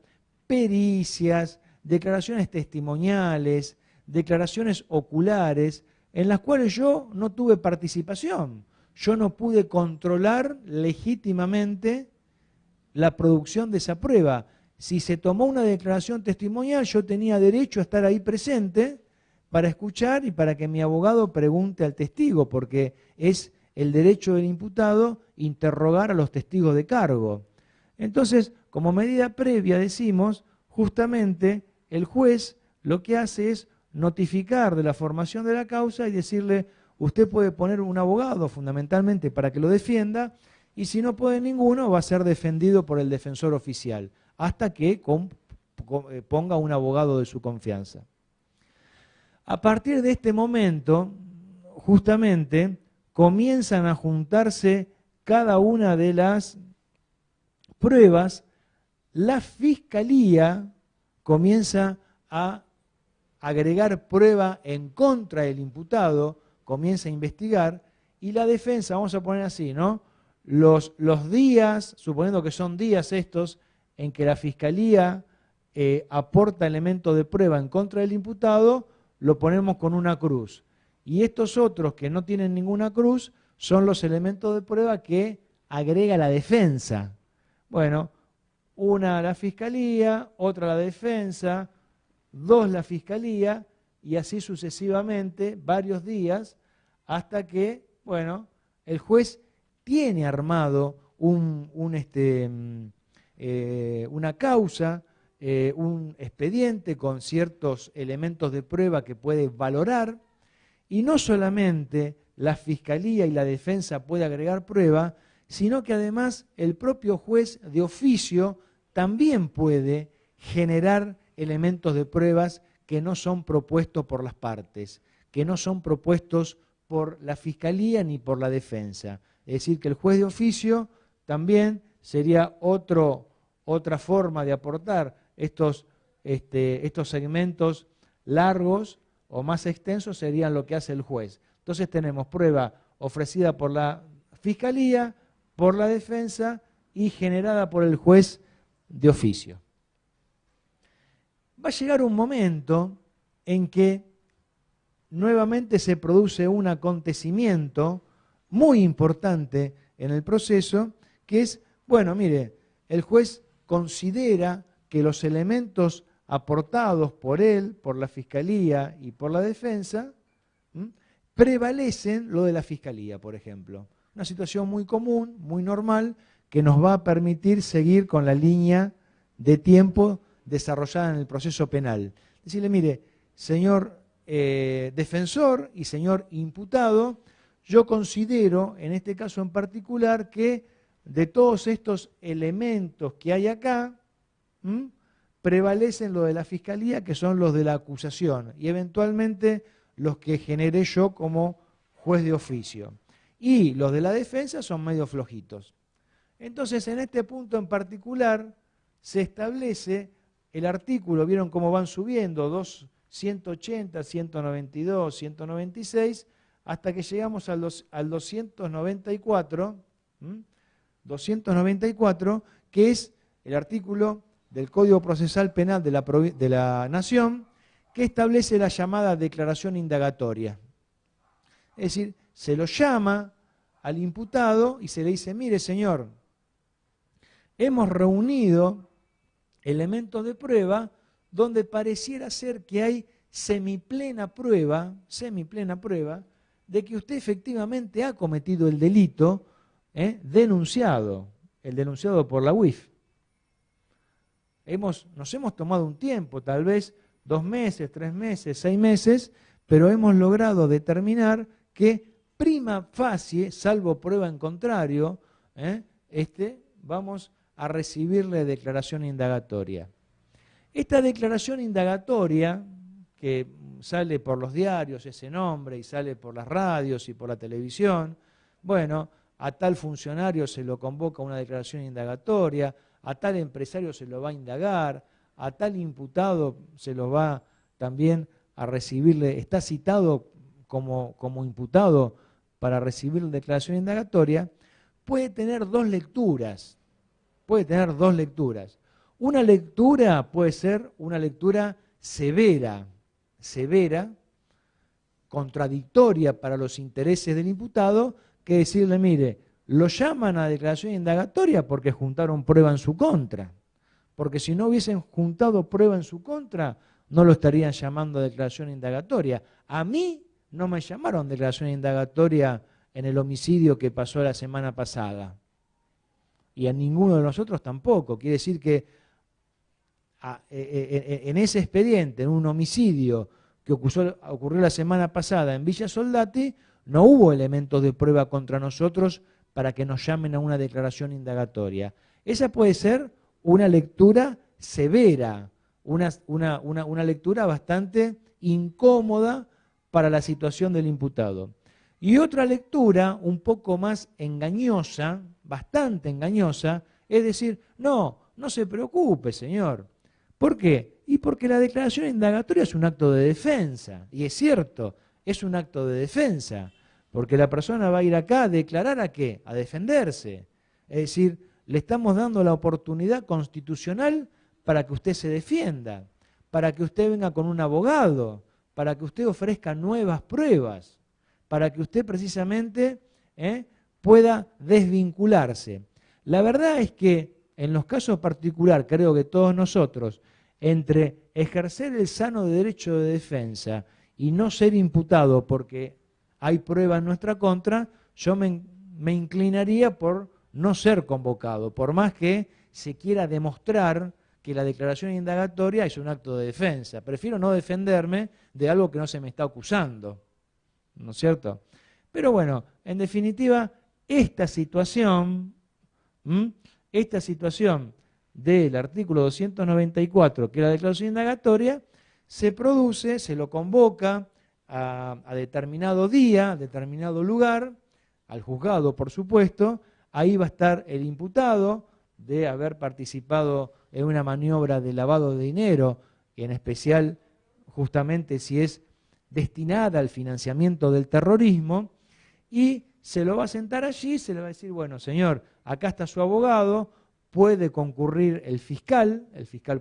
pericias, declaraciones testimoniales, declaraciones oculares, en las cuales yo no tuve participación. Yo no pude controlar legítimamente la producción de esa prueba. Si se tomó una declaración testimonial, yo tenía derecho a estar ahí presente para escuchar y para que mi abogado pregunte al testigo, porque es el derecho del imputado interrogar a los testigos de cargo. Entonces, como medida previa, decimos, justamente el juez lo que hace es notificar de la formación de la causa y decirle, usted puede poner un abogado fundamentalmente para que lo defienda, y si no puede ninguno, va a ser defendido por el defensor oficial, hasta que ponga un abogado de su confianza. A partir de este momento, justamente, comienzan a juntarse cada una de las pruebas, la Fiscalía comienza a agregar prueba en contra del imputado, comienza a investigar, y la defensa, vamos a poner así, ¿no? Los días, suponiendo que son días estos, en que la Fiscalía aporta elementos de prueba en contra del imputado, lo ponemos con una cruz. Y estos otros que no tienen ninguna cruz son los elementos de prueba que agrega la defensa. Bueno, una la Fiscalía, otra la defensa, dos la Fiscalía, y así sucesivamente, varios días, hasta que, bueno, el juez tiene armado una causa, un expediente con ciertos elementos de prueba que puede valorar, y no solamente la Fiscalía y la defensa puede agregar prueba, sino que además el propio juez de oficio también puede generar elementos de pruebas que no son propuestos por las partes, que no son propuestos por la Fiscalía ni por la defensa. Es decir, que el juez de oficio también sería otra forma de aportar estos segmentos largos o más extensos, serían lo que hace el juez. Entonces tenemos prueba ofrecida por la Fiscalía, por la defensa y generada por el juez de oficio. Va a llegar un momento en que nuevamente se produce un acontecimiento muy importante en el proceso, que es, bueno, mire, el juez considera que los elementos aportados por él, por la Fiscalía y por la defensa, prevalecen lo de la Fiscalía, por ejemplo. Una situación muy común, muy normal, que nos va a permitir seguir con la línea de tiempo desarrollada en el proceso penal. Decirle, mire, señor defensor y señor imputado, yo considero, en este caso en particular, que de todos estos elementos que hay acá, prevalecen lo de la Fiscalía, que son los de la acusación, y eventualmente los que generé yo como juez de oficio. Y los de la defensa son medio flojitos. Entonces, en este punto en particular, se establece el artículo, vieron cómo van subiendo, dos 180, 192, 196, hasta que llegamos al 294, 294, que es el artículo del Código Procesal Penal de la Nación, que establece la llamada declaración indagatoria. Es decir, se lo llama al imputado y se le dice, mire señor, hemos reunido elementos de prueba donde pareciera ser que hay semiplena prueba de que usted efectivamente ha cometido el delito denunciado por la UIF. Nos hemos tomado un tiempo, tal vez 2 meses, 3 meses, 6 meses, pero hemos logrado determinar que prima facie, salvo prueba en contrario, vamos a recibirle declaración indagatoria. Esta declaración indagatoria, que sale por los diarios ese nombre y sale por las radios y por la televisión, bueno, a tal funcionario se lo convoca una declaración indagatoria, a tal empresario se lo va a indagar, a tal imputado se lo va también a recibirle, está citado como imputado para recibir la declaración indagatoria, puede tener 2 lecturas. Una lectura puede ser una lectura severa, contradictoria para los intereses del imputado, que decirle, mire, lo llaman a declaración indagatoria porque juntaron prueba en su contra. Porque si no hubiesen juntado prueba en su contra, no lo estarían llamando a declaración indagatoria. A mí no me llamaron declaración indagatoria en el homicidio que pasó la semana pasada. Y a ninguno de nosotros tampoco. Quiere decir que en ese expediente, en un homicidio que ocurrió la semana pasada en Villa Soldati, no hubo elementos de prueba contra nosotros para que nos llamen a una declaración indagatoria. Esa puede ser una lectura severa, una lectura bastante incómoda para la situación del imputado. Y otra lectura un poco más engañosa, bastante engañosa, es decir, no se preocupe, señor. ¿Por qué? Y porque la declaración indagatoria es un acto de defensa, y es cierto, es un acto de defensa, porque la persona va a ir acá a declarar ¿a qué? A defenderse. Es decir, le estamos dando la oportunidad constitucional para que usted se defienda, para que usted venga con un abogado, para que usted ofrezca nuevas pruebas, para que usted precisamente pueda desvincularse. La verdad es que en los casos particulares, creo que todos nosotros, entre ejercer el sano derecho de defensa y no ser imputado porque hay prueba en nuestra contra, yo me inclinaría por no ser convocado, por más que se quiera demostrar que la declaración indagatoria es un acto de defensa. Prefiero no defenderme de algo que no se me está acusando, ¿no es cierto? Pero bueno, en definitiva, esta situación del artículo 294, que es la declaración indagatoria, se produce, se lo convoca a determinado día, a determinado lugar, al juzgado, por supuesto. Ahí va a estar el imputado de haber participado en una maniobra de lavado de dinero, y en especial justamente si es destinada al financiamiento del terrorismo, y se lo va a sentar allí, se le va a decir, bueno, señor, acá está su abogado, puede concurrir el fiscal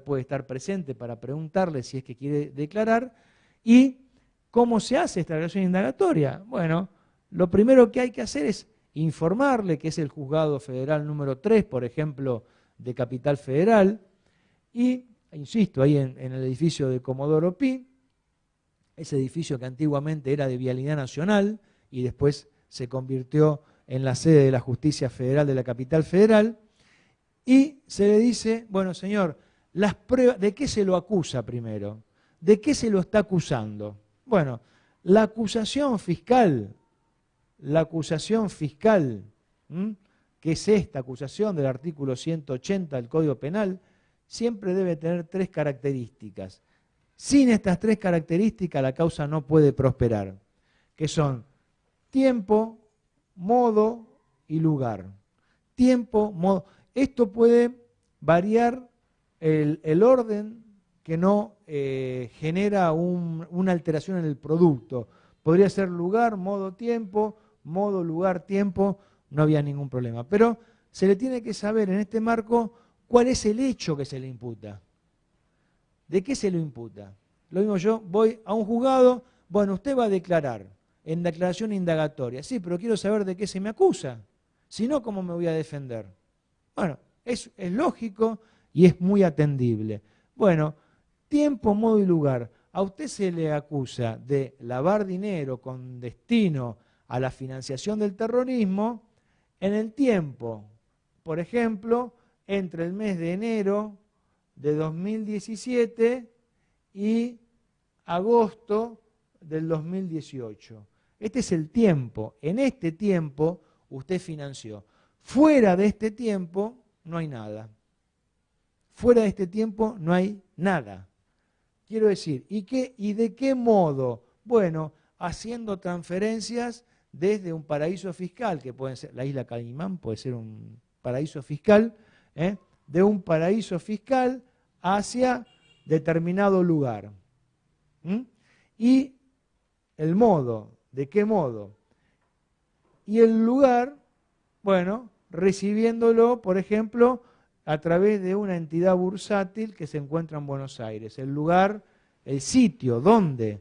puede estar presente para preguntarle si es que quiere declarar. ¿Y cómo se hace esta declaración indagatoria? Bueno, lo primero que hay que hacer es informarle que es el Juzgado Federal número 3, por ejemplo, de Capital Federal, y, insisto, ahí en el edificio de Comodoro Pi, ese edificio que antiguamente era de Vialidad Nacional y después se convirtió en la sede de la Justicia Federal de la Capital Federal, y se le dice, bueno, señor, las pruebas, ¿de qué se lo acusa primero? ¿De qué se lo está acusando? Bueno, la acusación fiscal, que es esta acusación del artículo 180 del Código Penal, siempre debe tener 3 características. Sin estas 3 características la causa no puede prosperar, que son tiempo, modo y lugar. Tiempo, modo. Esto puede variar el orden genera una alteración en el producto. Podría ser lugar, modo, tiempo, modo, lugar, tiempo, no había ningún problema. Pero se le tiene que saber en este marco cuál es el hecho que se le imputa. ¿De qué se le imputa? Lo mismo yo voy a un juzgado, bueno, usted va a declarar en declaración indagatoria. Sí, pero quiero saber de qué se me acusa. Si no, ¿cómo me voy a defender? Bueno, es lógico y es muy atendible. Bueno, tiempo, modo y lugar. A usted se le acusa de lavar dinero con destino a la financiación del terrorismo en el tiempo, por ejemplo, entre el mes de enero de 2017 y agosto del 2018. Este es el tiempo. En este tiempo usted financió. Fuera de este tiempo no hay nada. Fuera de este tiempo no hay nada. Quiero decir, ¿y de qué modo? Bueno, haciendo transferencias desde un paraíso fiscal, que puede ser la isla Caimán, puede ser un paraíso fiscal, de un paraíso fiscal hacia determinado lugar. Y el modo, ¿de qué modo? Y el lugar, bueno, recibiéndolo, por ejemplo, a través de una entidad bursátil que se encuentra en Buenos Aires. El lugar, el sitio, dónde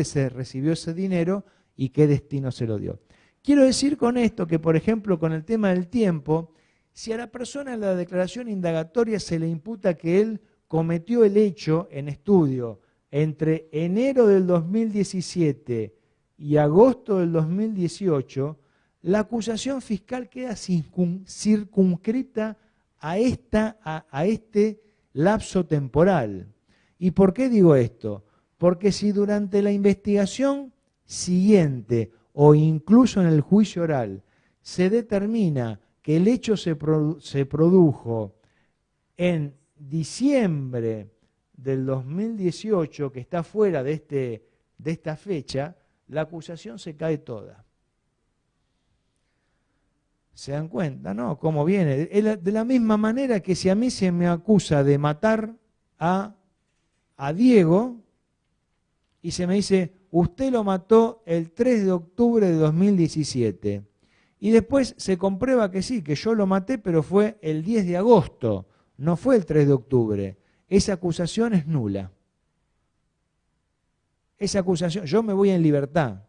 se recibió ese dinero y qué destino se lo dio. Quiero decir con esto que, por ejemplo, con el tema del tiempo, si a la persona en la declaración indagatoria se le imputa que él cometió el hecho en estudio entre enero del 2017 y agosto del 2018, la acusación fiscal queda circunscrita a este lapso temporal. ¿Y por qué digo esto? Porque si durante la investigación siguiente o incluso en el juicio oral se determina que el hecho se produjo en diciembre del 2018, que está fuera de esta fecha, la acusación se cae toda. ¿Se dan cuenta, no? ¿Cómo viene? De la misma manera que si a mí se me acusa de matar a Diego y se me dice, usted lo mató el 3 de octubre de 2017. Y después se comprueba que sí, que yo lo maté, pero fue el 10 de agosto, no fue el 3 de octubre. Esa acusación es nula. Esa acusación, yo me voy en libertad,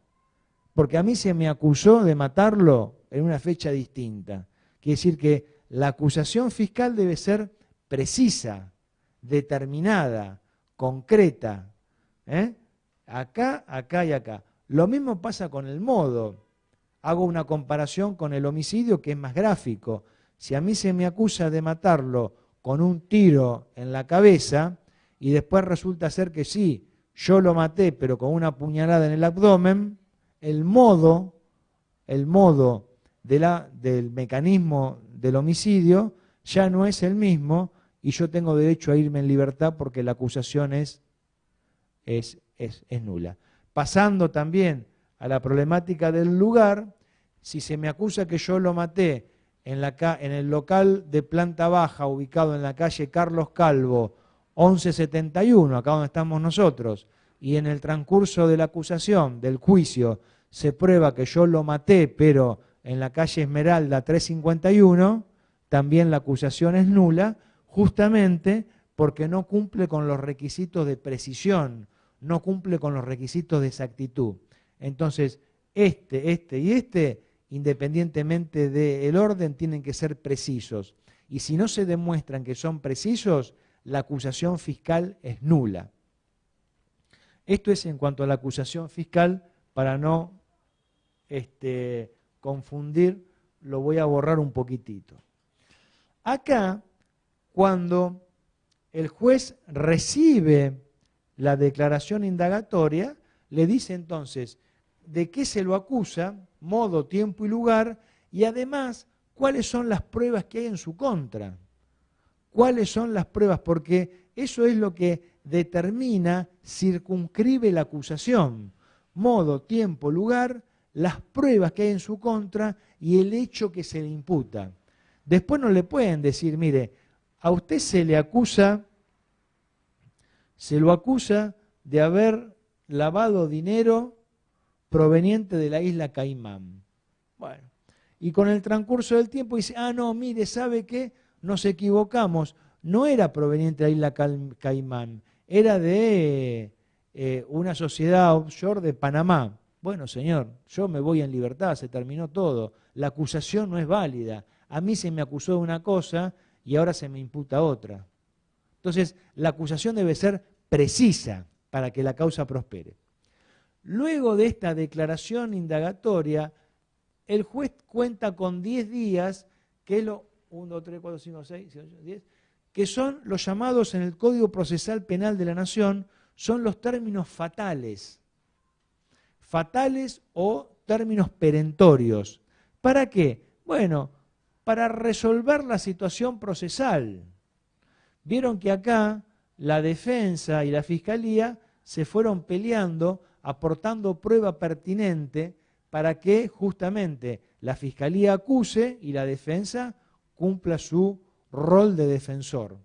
porque a mí se me acusó de matarlo en una fecha distinta. Quiere decir que la acusación fiscal debe ser precisa, determinada, concreta. Acá, acá y acá. Lo mismo pasa con el modo. Hago una comparación con el homicidio que es más gráfico. Si a mí se me acusa de matarlo con un tiro en la cabeza y después resulta ser que sí, yo lo maté pero con una puñalada en el abdomen, el modo del mecanismo del homicidio ya no es el mismo y yo tengo derecho a irme en libertad porque la acusación es nula. Pasando también a la problemática del lugar, si se me acusa que yo lo maté en el local de planta baja ubicado en la calle Carlos Calvo 1171, acá donde estamos nosotros, y en el transcurso de la acusación, del juicio, se prueba que yo lo maté, pero en la calle Esmeralda 351, también la acusación es nula, justamente porque no cumple con los requisitos de precisión, no cumple con los requisitos de exactitud. Entonces, independientemente del orden, tienen que ser precisos. Y si no se demuestran que son precisos, la acusación fiscal es nula. Esto es en cuanto a la acusación fiscal, para no confundir, lo voy a borrar un poquitito. Acá, cuando el juez recibe la declaración indagatoria, le dice entonces de qué se lo acusa, modo, tiempo y lugar, y además cuáles son las pruebas que hay en su contra. ¿Cuáles son las pruebas? Porque eso es lo que determina, circunscribe la acusación. Modo, tiempo, lugar, las pruebas que hay en su contra y el hecho que se le imputa. Después no le pueden decir, mire, a usted se le acusa se lo acusa de haber lavado dinero proveniente de la isla Caimán. Bueno, y con el transcurso del tiempo dice, no, mire, ¿sabe qué? Nos equivocamos, no era proveniente de la isla Caimán, era de una sociedad offshore de Panamá. Bueno, señor, yo me voy en libertad, se terminó todo, la acusación no es válida, a mí se me acusó de una cosa y ahora se me imputa otra. Entonces, la acusación debe ser precisa para que la causa prospere. Luego de esta declaración indagatoria, el juez cuenta con 10 días, que es lo 1, 2, 3, 4, 5, 6, 7, 8, 10, que son los llamados en el Código Procesal Penal de la Nación, son los términos fatales. Fatales o términos perentorios. ¿Para qué? Bueno, para resolver la situación procesal. Vieron que acá la defensa y la fiscalía se fueron peleando, aportando prueba pertinente para que justamente la fiscalía acuse y la defensa cumpla su rol de defensor.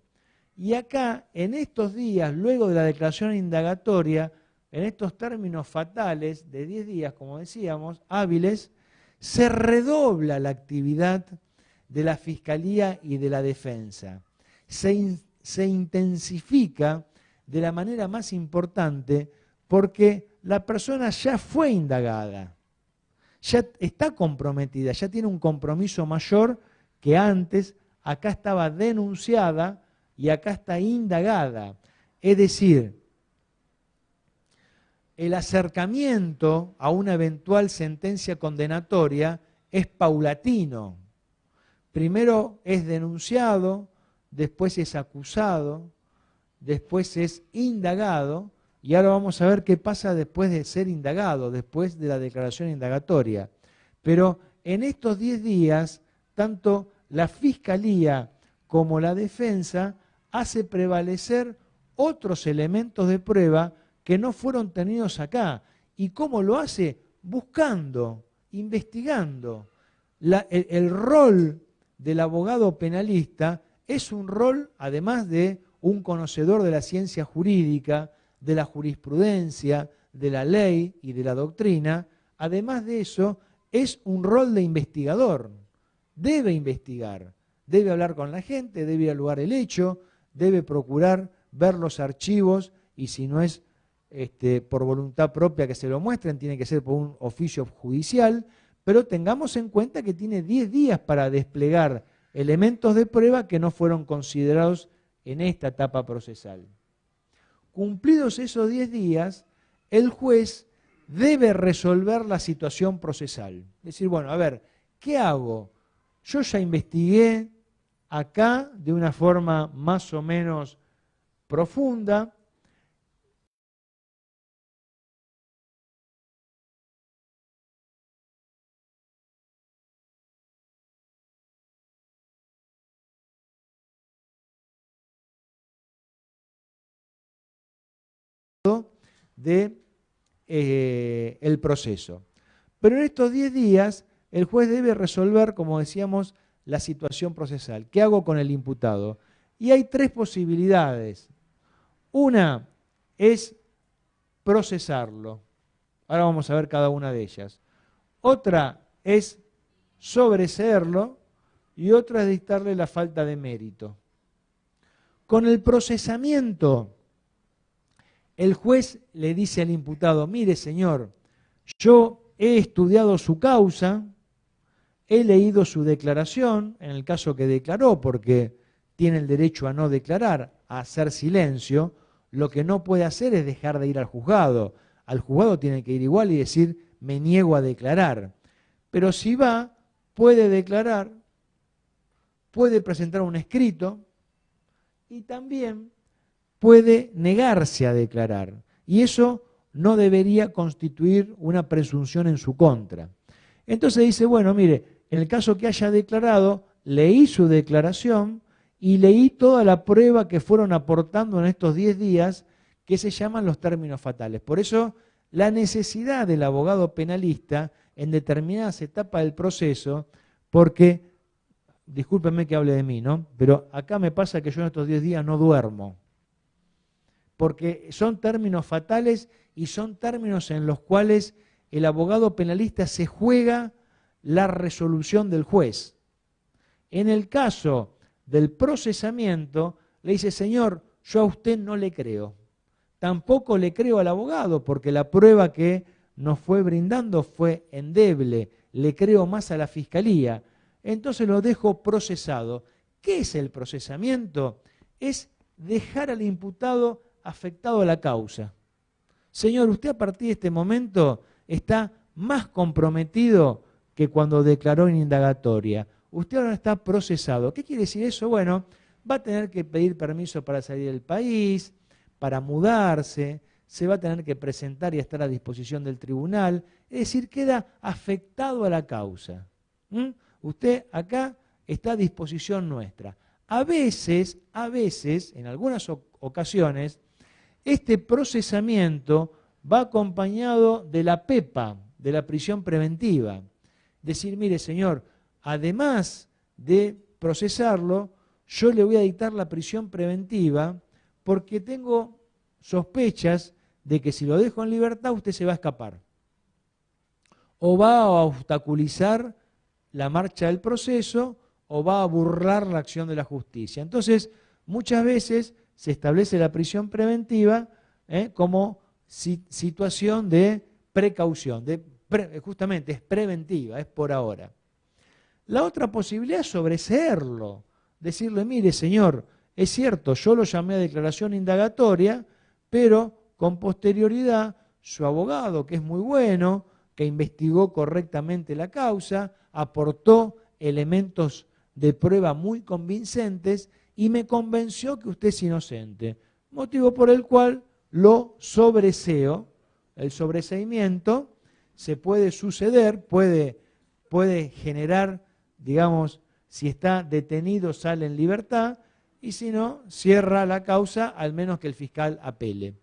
Y acá, en estos días, luego de la declaración indagatoria, en estos términos fatales de 10 días, como decíamos, hábiles, se redobla la actividad de la fiscalía y de la defensa. Se intensifica de la manera más importante porque la persona ya fue indagada, ya está comprometida, ya tiene un compromiso mayor que antes, acá estaba denunciada y acá está indagada. Es decir, el acercamiento a una eventual sentencia condenatoria es paulatino. Primero es denunciado, después es acusado, después es indagado, y ahora vamos a ver qué pasa después de ser indagado, después de la declaración indagatoria. Pero en estos 10 días, tanto la Fiscalía como la defensa hace prevalecer otros elementos de prueba que no fueron tenidos acá. ¿Y cómo lo hace? Buscando, investigando. El rol del abogado penalista es un rol, además de un conocedor de la ciencia jurídica, de la jurisprudencia, de la ley y de la doctrina, además de eso, es un rol de investigador. Debe investigar, debe hablar con la gente, debe evaluar el hecho, debe procurar ver los archivos y si no es por voluntad propia que se lo muestren, tiene que ser por un oficio judicial, pero tengamos en cuenta que tiene 10 días para desplegar elementos de prueba que no fueron considerados en esta etapa procesal. Cumplidos esos 10 días, el juez debe resolver la situación procesal. Decir, bueno, a ver, ¿qué hago? Yo ya investigué acá de una forma más o menos profunda. El proceso. Pero en estos 10 días el juez debe resolver, como decíamos, la situación procesal. ¿Qué hago con el imputado? Y hay 3 posibilidades. Una es procesarlo. Ahora vamos a ver cada una de ellas. Otra es sobreseerlo y otra es dictarle la falta de mérito. Con el procesamiento, el juez le dice al imputado, mire señor, yo he estudiado su causa, he leído su declaración, en el caso que declaró, porque tiene el derecho a no declarar, a hacer silencio, lo que no puede hacer es dejar de ir al juzgado. Al juzgado tiene que ir igual y decir, me niego a declarar. Pero si va, puede declarar, puede presentar un escrito y también puede negarse a declarar. Y eso no debería constituir una presunción en su contra. Entonces dice, bueno, mire, en el caso que haya declarado, leí su declaración y leí toda la prueba que fueron aportando en estos 10 días que se llaman los términos fatales. Por eso, la necesidad del abogado penalista en determinadas etapas del proceso, porque, discúlpenme que hable de mí, ¿no? Pero acá me pasa que yo en estos 10 días no duermo. porque son términos fatales y son términos en los cuales el abogado penalista se juega la resolución del juez. En el caso del procesamiento, le dice, señor, yo a usted no le creo. Tampoco le creo al abogado, porque la prueba que nos fue brindando fue endeble. Le creo más a la fiscalía. Entonces lo dejo procesado. ¿Qué es el procesamiento? Es dejar al imputado afectado a la causa. Señor, usted a partir de este momento está más comprometido que cuando declaró en indagatoria. Usted ahora está procesado. ¿Qué quiere decir eso? Bueno, va a tener que pedir permiso para salir del país, para mudarse, se va a tener que presentar y estar a disposición del tribunal. Es decir, queda afectado a la causa. Usted acá está a disposición nuestra. A veces, en algunas ocasiones, este procesamiento va acompañado de la PEPA, de la prisión preventiva. Decir, mire señor, además de procesarlo, yo le voy a dictar la prisión preventiva porque tengo sospechas de que si lo dejo en libertad usted se va a escapar. O va a obstaculizar la marcha del proceso o va a burlar la acción de la justicia. Entonces, muchas veces se establece la prisión preventiva como situación de precaución, justamente es preventiva, es por ahora. La otra posibilidad es sobreseerlo, decirle, mire señor, es cierto, yo lo llamé a declaración indagatoria, pero con posterioridad su abogado, que es muy bueno, que investigó correctamente la causa, aportó elementos de prueba muy convincentes y me convenció que usted es inocente, motivo por el cual lo sobreseo. El sobreseimiento se puede suceder, puede generar, digamos, si está detenido sale en libertad y si no, cierra la causa al menos que el fiscal apele.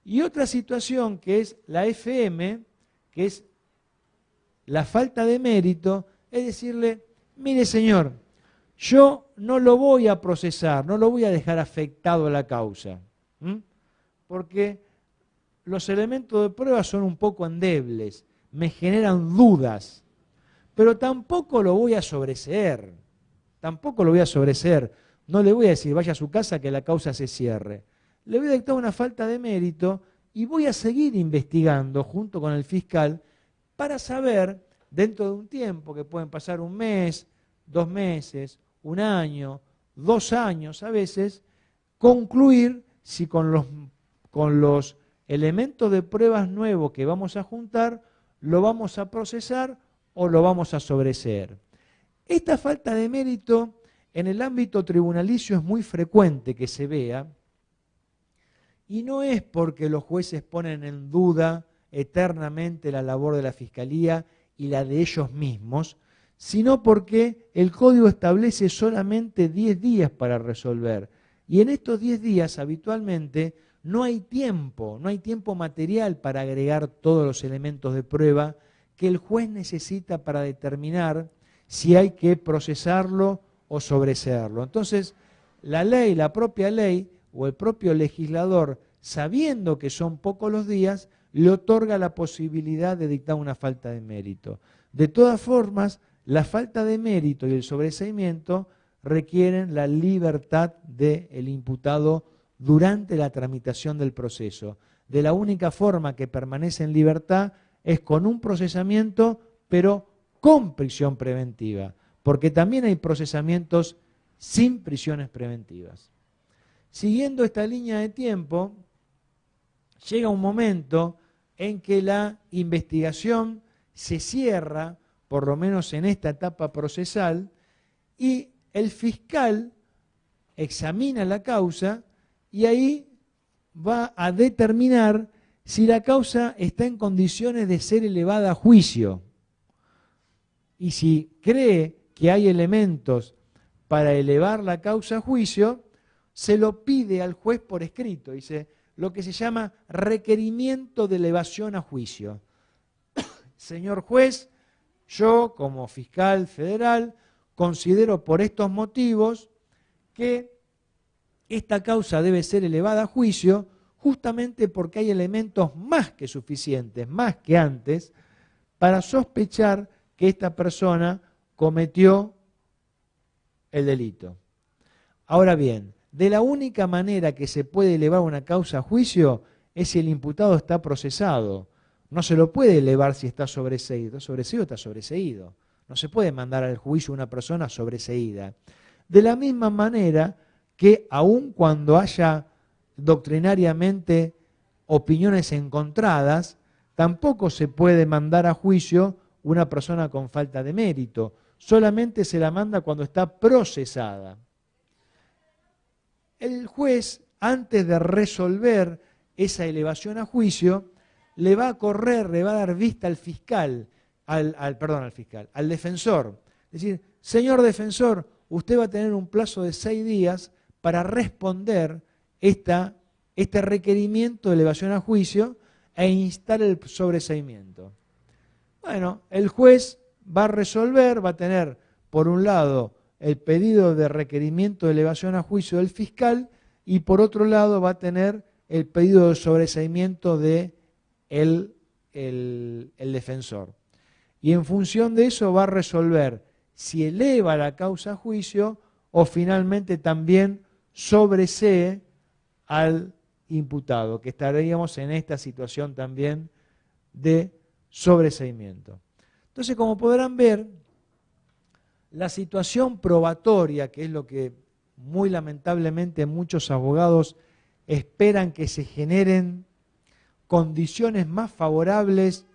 Y otra situación que es la FM, que es la falta de mérito, es decirle, mire señor, yo no lo voy a procesar, no lo voy a dejar afectado a la causa, porque los elementos de prueba son un poco endebles, me generan dudas, pero tampoco lo voy a sobreseer, no le voy a decir vaya a su casa que la causa se cierre, le voy a dictar una falta de mérito y voy a seguir investigando junto con el fiscal para saber, dentro de un tiempo, que pueden pasar un mes, 2 meses, 1 año, 2 años a veces, concluir si con los elementos de pruebas nuevos que vamos a juntar, lo vamos a procesar o lo vamos a sobreseer. Esta falta de mérito en el ámbito tribunalicio es muy frecuente que se vea, y no es porque los jueces ponen en duda eternamente la labor de la Fiscalía y la de ellos mismos, sino porque el Código establece solamente 10 días para resolver. Y en estos 10 días habitualmente no hay tiempo material para agregar todos los elementos de prueba que el juez necesita para determinar si hay que procesarlo o sobreseerlo. Entonces, la ley, la propia ley o el propio legislador, sabiendo que son pocos los días, le otorga la posibilidad de dictar una falta de mérito. De todas formas, la falta de mérito y el sobreseimiento requieren la libertad del imputado durante la tramitación del proceso. De la única forma que permanece en libertad es con un procesamiento, pero con prisión preventiva, porque también hay procesamientos sin prisiones preventivas. Siguiendo esta línea de tiempo, llega un momento en que la investigación se cierra, por lo menos en esta etapa procesal, y el fiscal examina la causa y ahí va a determinar si la causa está en condiciones de ser elevada a juicio. Y si cree que hay elementos para elevar la causa a juicio, se lo pide al juez por escrito, dice, lo que se llama requerimiento de elevación a juicio. Señor juez, yo como fiscal federal considero por estos motivos que esta causa debe ser elevada a juicio justamente porque hay elementos más que suficientes, más que antes, para sospechar que esta persona cometió el delito. Ahora bien, de la única manera que se puede elevar una causa a juicio es si el imputado está procesado. No se lo puede elevar si está sobreseído. Sobreseído está sobreseído. No se puede mandar al juicio una persona sobreseída. De la misma manera que aun cuando haya doctrinariamente opiniones encontradas, tampoco se puede mandar a juicio una persona con falta de mérito. Solamente se la manda cuando está procesada. El juez, antes de resolver esa elevación a juicio, le va a correr, le va a dar vista al fiscal, al defensor. Es decir, señor defensor, usted va a tener un plazo de 6 días para responder este requerimiento de elevación a juicio e instar el sobreseimiento. Bueno, el juez va a resolver, va a tener, por un lado, el pedido de requerimiento de elevación a juicio del fiscal y por otro lado va a tener el pedido de sobreseimiento de el defensor. Y en función de eso va a resolver si eleva la causa a juicio o finalmente también sobresee al imputado, que estaríamos en esta situación también de sobreseimiento. Entonces, como podrán ver, la situación probatoria, que es lo que muy lamentablemente muchos abogados esperan que se generen condiciones más favorables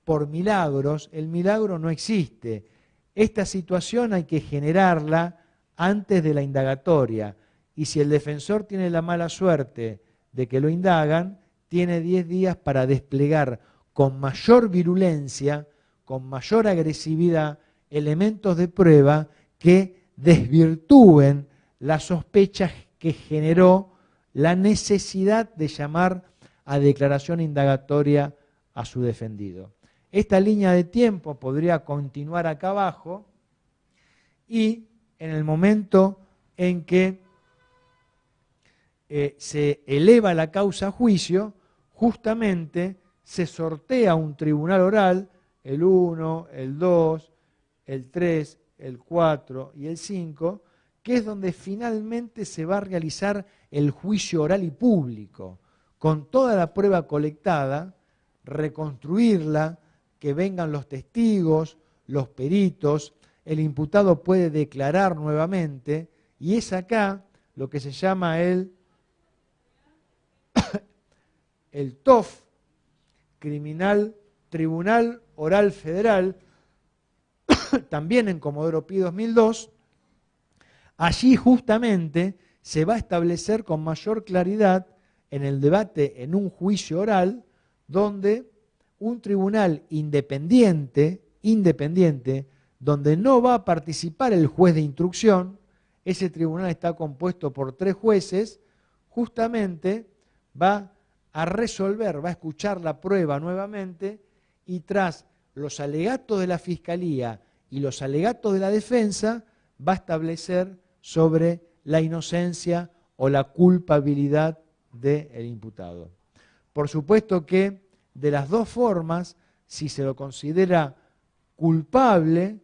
por milagros, el milagro no existe. Esta situación hay que generarla antes de la indagatoria. Y si el defensor tiene la mala suerte de que lo indagan, tiene 10 días para desplegar con mayor virulencia, con mayor agresividad, elementos de prueba que desvirtúen las sospechas que generó la necesidad de llamar a declaración indagatoria a su defendido. Esta línea de tiempo podría continuar acá abajo y en el momento en que se eleva la causa a juicio, justamente se sortea un tribunal oral, el 1, el 2, el 3, el 4 y el 5, que es donde finalmente se va a realizar el juicio oral y público, con toda la prueba colectada, reconstruirla, que vengan los testigos, los peritos, el imputado puede declarar nuevamente, y es acá lo que se llama el TOF, Tribunal Oral Federal, también en Comodoro Pi 2002, allí justamente se va a establecer con mayor claridad en el debate en un juicio oral, donde un tribunal independiente, donde no va a participar el juez de instrucción, ese tribunal está compuesto por 3 jueces, justamente va a resolver, va a escuchar la prueba nuevamente y tras los alegatos de la Fiscalía y los alegatos de la defensa va a establecer sobre la inocencia o la culpabilidad del imputado. Por supuesto que de las dos formas, si se lo considera culpable,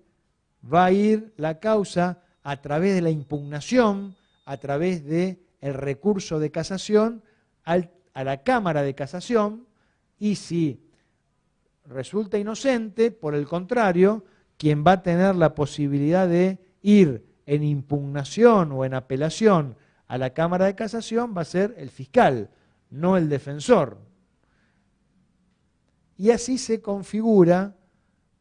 va a ir la causa a través de la impugnación, a través del recurso de casación a la Cámara de Casación, y si resulta inocente, por el contrario, quien va a tener la posibilidad de ir en impugnación o en apelación a la Cámara de Casación va a ser el fiscal, no el defensor. Y así se configura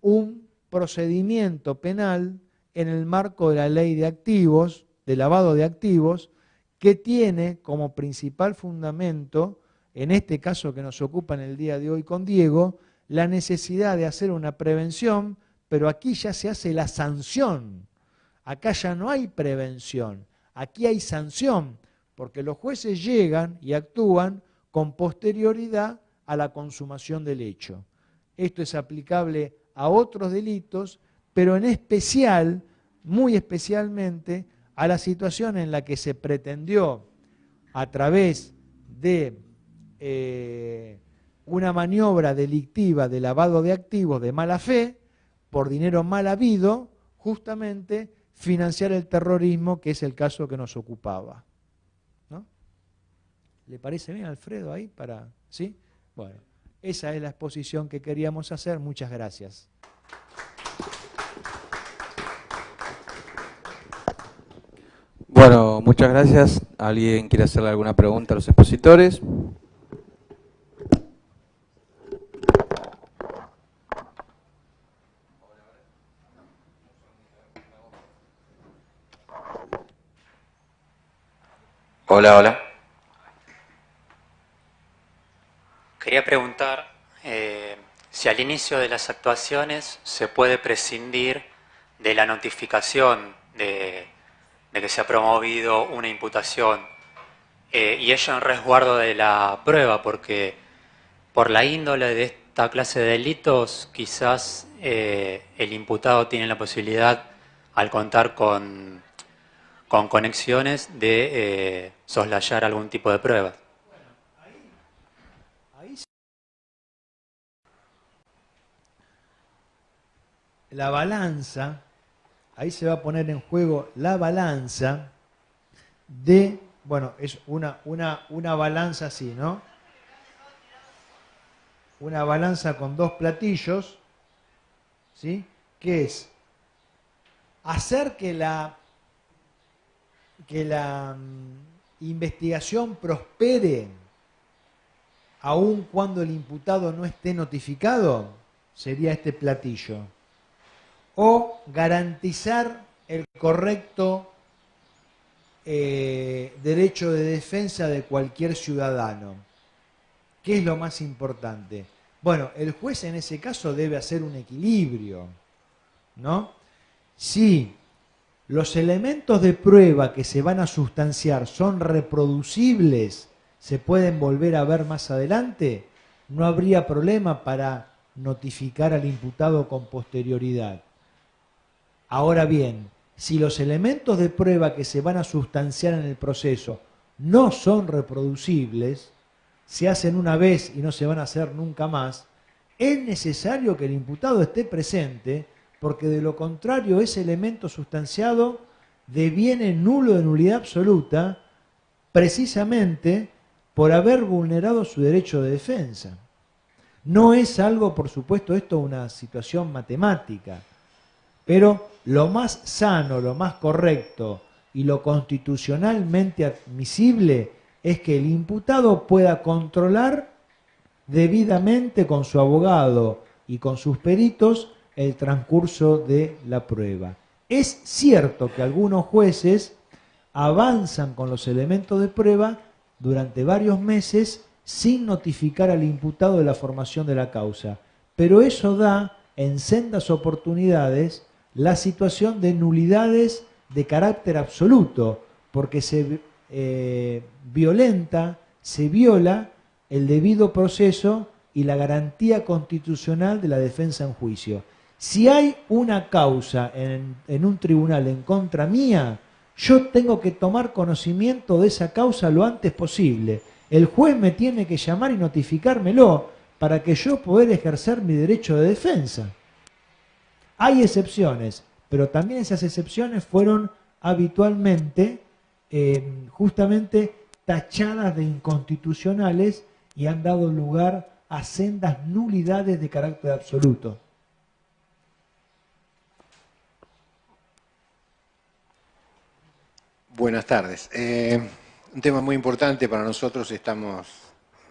un procedimiento penal en el marco de la ley de activos, de lavado de activos, que tiene como principal fundamento, en este caso que nos ocupa en el día de hoy con Diego, la necesidad de hacer una prevención, pero aquí ya se hace la sanción. Acá ya no hay prevención, aquí hay sanción, porque los jueces llegan y actúan con posterioridad a la consumación del hecho. Esto es aplicable a otros delitos, pero en especial, muy especialmente, a la situación en la que se pretendió, a través de una maniobra delictiva de lavado de activos de mala fe, por dinero mal habido, justamente financiar el terrorismo, que es el caso que nos ocupaba. ¿No? ¿Le parece bien, Alfredo, ahí? ¿Sí? Bueno, esa es la exposición que queríamos hacer. Muchas gracias. Bueno, muchas gracias. ¿Alguien quiere hacerle alguna pregunta a los expositores? Hola, hola. Quería preguntar si al inicio de las actuaciones se puede prescindir de la notificación de que se ha promovido una imputación y ello en resguardo de la prueba, porque por la índole de esta clase de delitos quizás el imputado tiene la posibilidad, al contar con conexiones, de soslayar algún tipo de prueba. La balanza, ahí se va a poner en juego la balanza de, bueno, es una balanza así, ¿no? Una balanza con dos platillos, ¿sí? Que es hacer que la investigación prospere aun cuando el imputado no esté notificado, sería este platillo. O garantizar el correcto derecho de defensa de cualquier ciudadano. ¿Qué es lo más importante? Bueno, el juez en ese caso debe hacer un equilibrio, ¿no? Si los elementos de prueba que se van a sustanciar son reproducibles, se pueden volver a ver más adelante, no habría problema para notificar al imputado con posterioridad. Ahora bien, si los elementos de prueba que se van a sustanciar en el proceso no son reproducibles, se hacen una vez y no se van a hacer nunca más, es necesario que el imputado esté presente, porque de lo contrario ese elemento sustanciado deviene nulo de nulidad absoluta, precisamente por haber vulnerado su derecho de defensa. No es algo, por supuesto, esto una situación matemática, pero lo más sano, lo más correcto y lo constitucionalmente admisible es que el imputado pueda controlar debidamente con su abogado y con sus peritos el transcurso de la prueba. Es cierto que algunos jueces avanzan con los elementos de prueba durante varios meses sin notificar al imputado de la formación de la causa, pero eso da en sendas oportunidades la situación de nulidades de carácter absoluto, porque se viola el debido proceso y la garantía constitucional de la defensa en juicio. Si hay una causa en un tribunal en contra mía, yo tengo que tomar conocimiento de esa causa lo antes posible. El juez me tiene que llamar y notificármelo para que yo pueda ejercer mi derecho de defensa. Hay excepciones, pero también esas excepciones fueron habitualmente justamente tachadas de inconstitucionales y han dado lugar a sendas nulidades de carácter absoluto. Buenas tardes. Un tema muy importante para nosotros.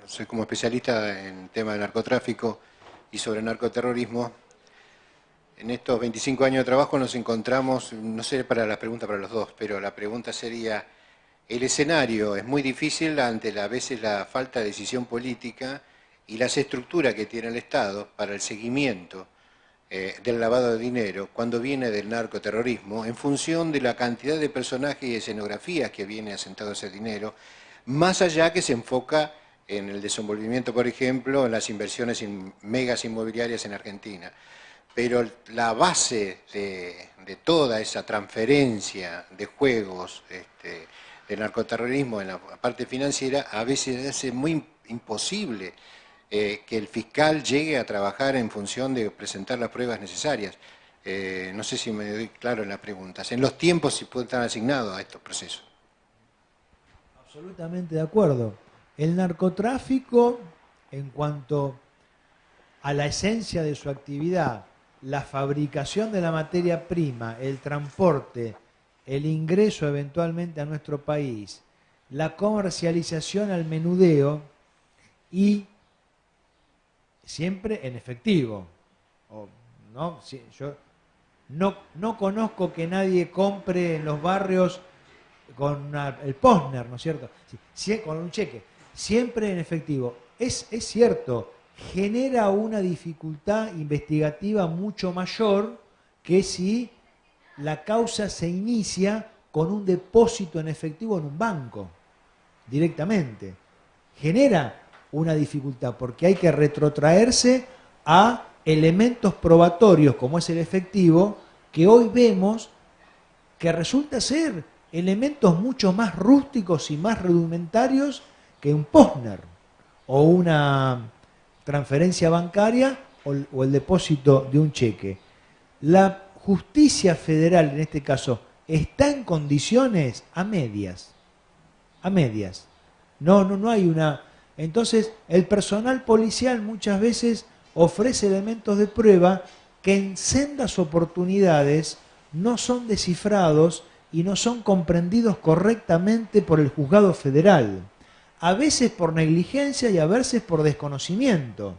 Soy como especialista en tema de narcotráfico y sobre narcoterrorismo. En estos 25 años de trabajo nos encontramos, no sé para la pregunta para los dos, pero la pregunta sería, el escenario es muy difícil ante a veces la falta de decisión política y las estructuras que tiene el Estado para el seguimiento del lavado de dinero cuando viene del narcoterrorismo, en función de la cantidad de personajes y escenografías que viene asentado ese dinero, más allá que se enfoca en el desenvolvimiento, por ejemplo, en las inversiones en megas inmobiliarias en Argentina. Pero la base de toda esa transferencia de juegos, del narcoterrorismo en la parte financiera, a veces hace muy imposible que el fiscal llegue a trabajar en función de presentar las pruebas necesarias. No sé si me doy claro en las preguntas. En los tiempos si pueden estar asignados a estos procesos. Absolutamente de acuerdo. El narcotráfico, en cuanto a la esencia de su actividad, la fabricación de la materia prima, el transporte, el ingreso eventualmente a nuestro país, la comercialización al menudeo y siempre en efectivo. ¿No? Yo no conozco que nadie compre en los barrios con el Postner, ¿no es cierto? Sí, con un cheque. Siempre en efectivo. Es cierto, genera una dificultad investigativa mucho mayor que si la causa se inicia con un depósito en efectivo en un banco, directamente. Genera una dificultad porque hay que retrotraerse a elementos probatorios como es el efectivo, que hoy vemos que resulta ser elementos mucho más rústicos y más rudimentarios que un Postner o una transferencia bancaria o el depósito de un cheque. La justicia federal, en este caso, está en condiciones a medias. A medias. No hay una... Entonces, el personal policial muchas veces ofrece elementos de prueba que en sendas oportunidades no son descifrados y no son comprendidos correctamente por el juzgado federal. A veces por negligencia y a veces por desconocimiento.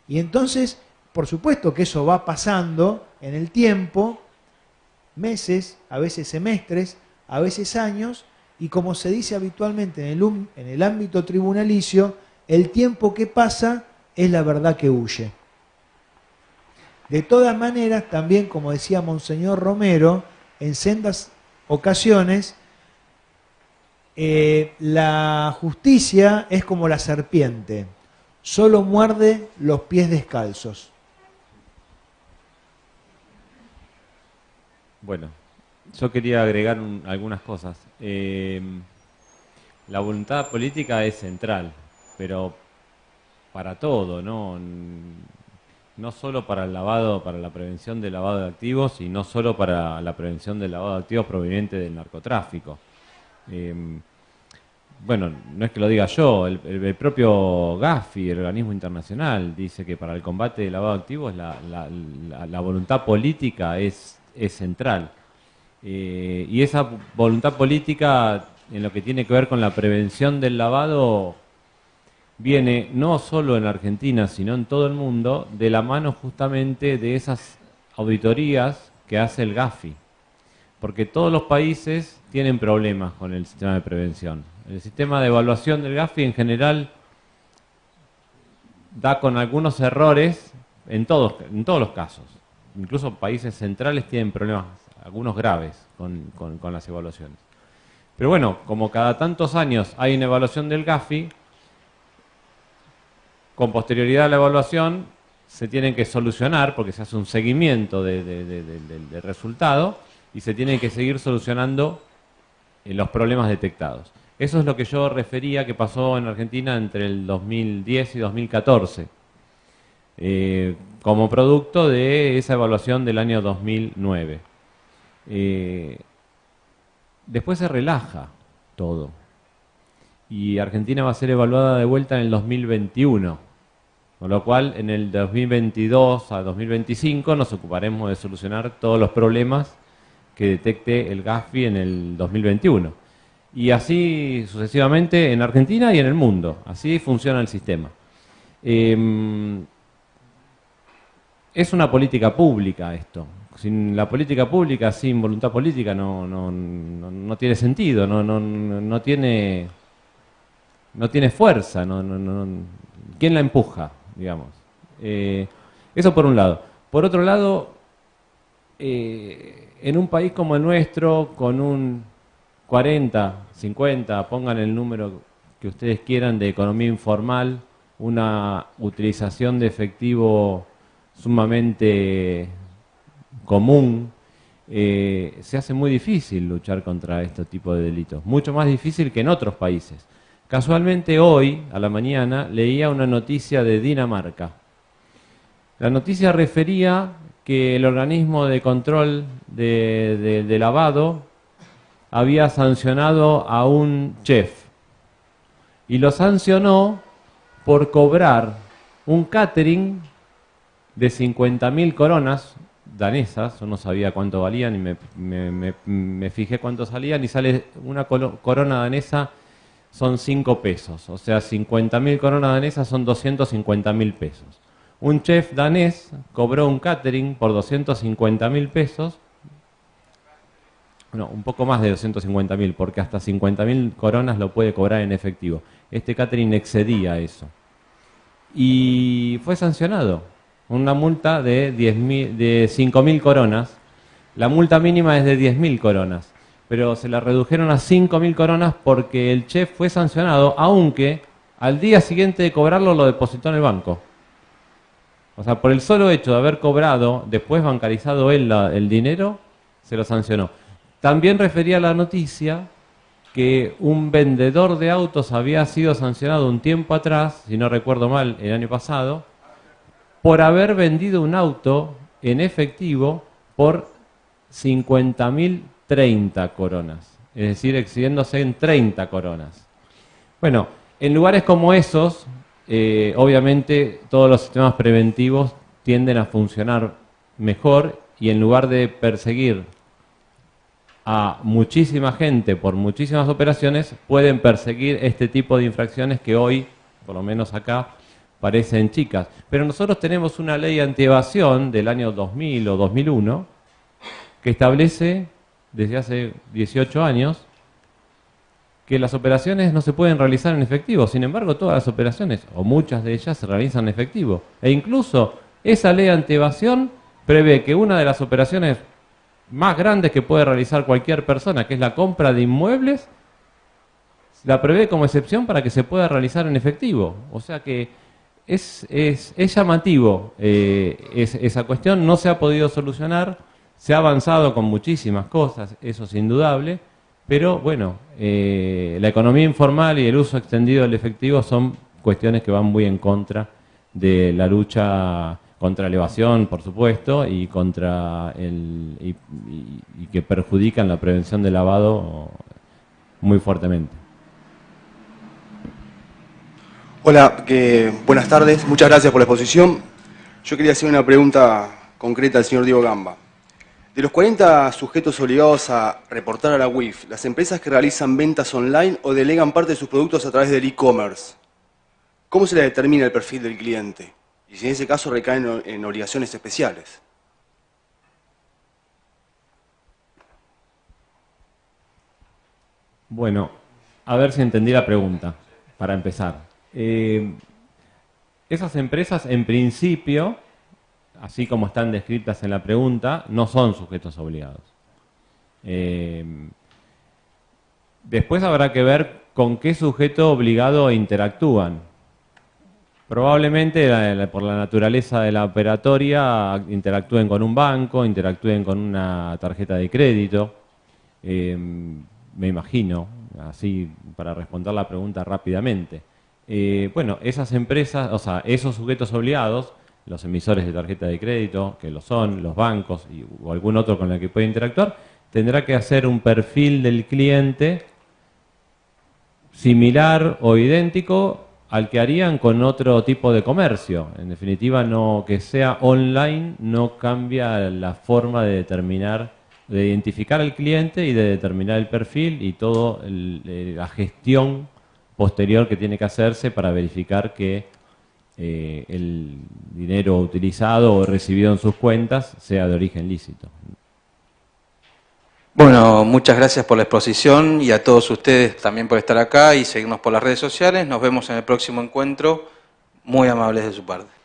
Y entonces, por supuesto que eso va pasando en el tiempo, meses, a veces semestres, a veces años, y como se dice habitualmente en el ámbito tribunalicio, el tiempo que pasa es la verdad que huye. De todas maneras, también, como decía Monseñor Romero, en sendas ocasiones, la justicia es como la serpiente, solo muerde los pies descalzos. Bueno, yo quería agregar algunas cosas. La voluntad política es central, pero para todo, ¿no? No solo para el lavado, para la prevención del lavado de activos y no solo para la prevención del lavado de activos proveniente del narcotráfico. Bueno, no es que lo diga yo, el propio Gafi, el organismo internacional, dice que para el combate del lavado de activos la voluntad política es central. Y esa voluntad política, en lo que tiene que ver con la prevención del lavado, viene no solo en Argentina, sino en todo el mundo, de la mano justamente de esas auditorías que hace el Gafi. Porque todos los países tienen problemas con el sistema de prevención. El sistema de evaluación del Gafi en general da con algunos errores en todos los casos. Incluso países centrales tienen problemas, algunos graves, con las evaluaciones. Pero bueno, como cada tantos años hay una evaluación del Gafi, con posterioridad a la evaluación se tienen que solucionar, porque se hace un seguimiento del resultado, y se tienen que seguir solucionando los problemas detectados. Eso es lo que yo refería que pasó en Argentina entre el 2010 y 2014, como producto de esa evaluación del año 2009. Después se relaja todo, y Argentina va a ser evaluada de vuelta en el 2021. Con lo cual, en el 2022 a 2025 nos ocuparemos de solucionar todos los problemas que detecte el Gafi en el 2021. Y así sucesivamente en Argentina y en el mundo. Así funciona el sistema. Es una política pública esto. Sin la política pública, sin voluntad política, no tiene sentido, no tiene fuerza. ¿Quién la empuja? Digamos. Eso por un lado. Por otro lado, en un país como el nuestro, con un 40, 50, pongan el número que ustedes quieran, de economía informal, una utilización de efectivo sumamente común se hace muy difícil luchar contra este tipo de delitos, mucho más difícil que en otros países. Casualmente hoy, a la mañana, leía una noticia de Dinamarca. La noticia refería que el organismo de control de lavado había sancionado a un chef y lo sancionó por cobrar un catering de 50.000 coronas danesas. Yo no sabía cuánto valían y me fijé cuánto salían, y sale una corona danesa son 5 pesos, o sea 50.000 coronas danesas son 250.000 pesos. Un chef danés cobró un catering por 250.000 pesos, no, un poco más de 250.000, porque hasta 50.000 coronas lo puede cobrar en efectivo. Este catering excedía eso. Y fue sancionado. Una multa de 5.000 coronas. La multa mínima es de 10.000 coronas. Pero se la redujeron a 5.000 coronas porque el chef fue sancionado, aunque al día siguiente de cobrarlo lo depositó en el banco. O sea, por el solo hecho de haber cobrado, después bancarizado él el dinero, se lo sancionó. También refería la noticia que un vendedor de autos había sido sancionado un tiempo atrás, si no recuerdo mal, el año pasado, por haber vendido un auto en efectivo por 50.030 coronas, es decir, excediéndose en 30 coronas. Bueno, en lugares como esos, obviamente todos los sistemas preventivos tienden a funcionar mejor, y en lugar de perseguir a muchísima gente por muchísimas operaciones, pueden perseguir este tipo de infracciones que hoy, por lo menos acá, parecen chicas. Pero nosotros tenemos una ley antievasión del año 2000 o 2001 que establece, desde hace 18 años, que las operaciones no se pueden realizar en efectivo. Sin embargo, todas las operaciones, o muchas de ellas, se realizan en efectivo. E incluso esa ley antievasión prevé que una de las operaciones más grandes que puede realizar cualquier persona, que es la compra de inmuebles, la prevé como excepción para que se pueda realizar en efectivo. O sea que es llamativo esa cuestión. No se ha podido solucionar, se ha avanzado con muchísimas cosas, eso es indudable, pero bueno, la economía informal y el uso extendido del efectivo son cuestiones que van muy en contra de la lucha contra la evasión, por supuesto, y contra y que perjudican la prevención del lavado muy fuertemente. Hola, buenas tardes, muchas gracias por la exposición. Yo quería hacer una pregunta concreta al señor Diego Gamba. De los 40 sujetos obligados a reportar a la UIF, ¿las empresas que realizan ventas online o delegan parte de sus productos a través del e-commerce? ¿Cómo se le determina el perfil del cliente? Y si en ese caso recaen en obligaciones especiales. Bueno, a ver si entendí la pregunta, para empezar. Esas empresas, en principio, así como están descritas en la pregunta, no son sujetos obligados. Después habrá que ver con qué sujeto obligado interactúan. Probablemente, por la naturaleza de la operatoria, interactúen con un banco, interactúen con una tarjeta de crédito. Me imagino, así para responder la pregunta rápidamente. Bueno, esas empresas, o sea, esos sujetos obligados, los emisores de tarjeta de crédito, que lo son, los bancos o algún otro con el que puede interactuar, tendrá que hacer un perfil del cliente similar o idéntico al que harían con otro tipo de comercio. En definitiva, no que sea online no cambia la forma de determinar, de identificar al cliente y de determinar el perfil y toda la gestión posterior que tiene que hacerse para verificar que el dinero utilizado o recibido en sus cuentas sea de origen lícito. Bueno, muchas gracias por la exposición y a todos ustedes también por estar acá y seguirnos por las redes sociales. Nos vemos en el próximo encuentro. Muy amables de su parte.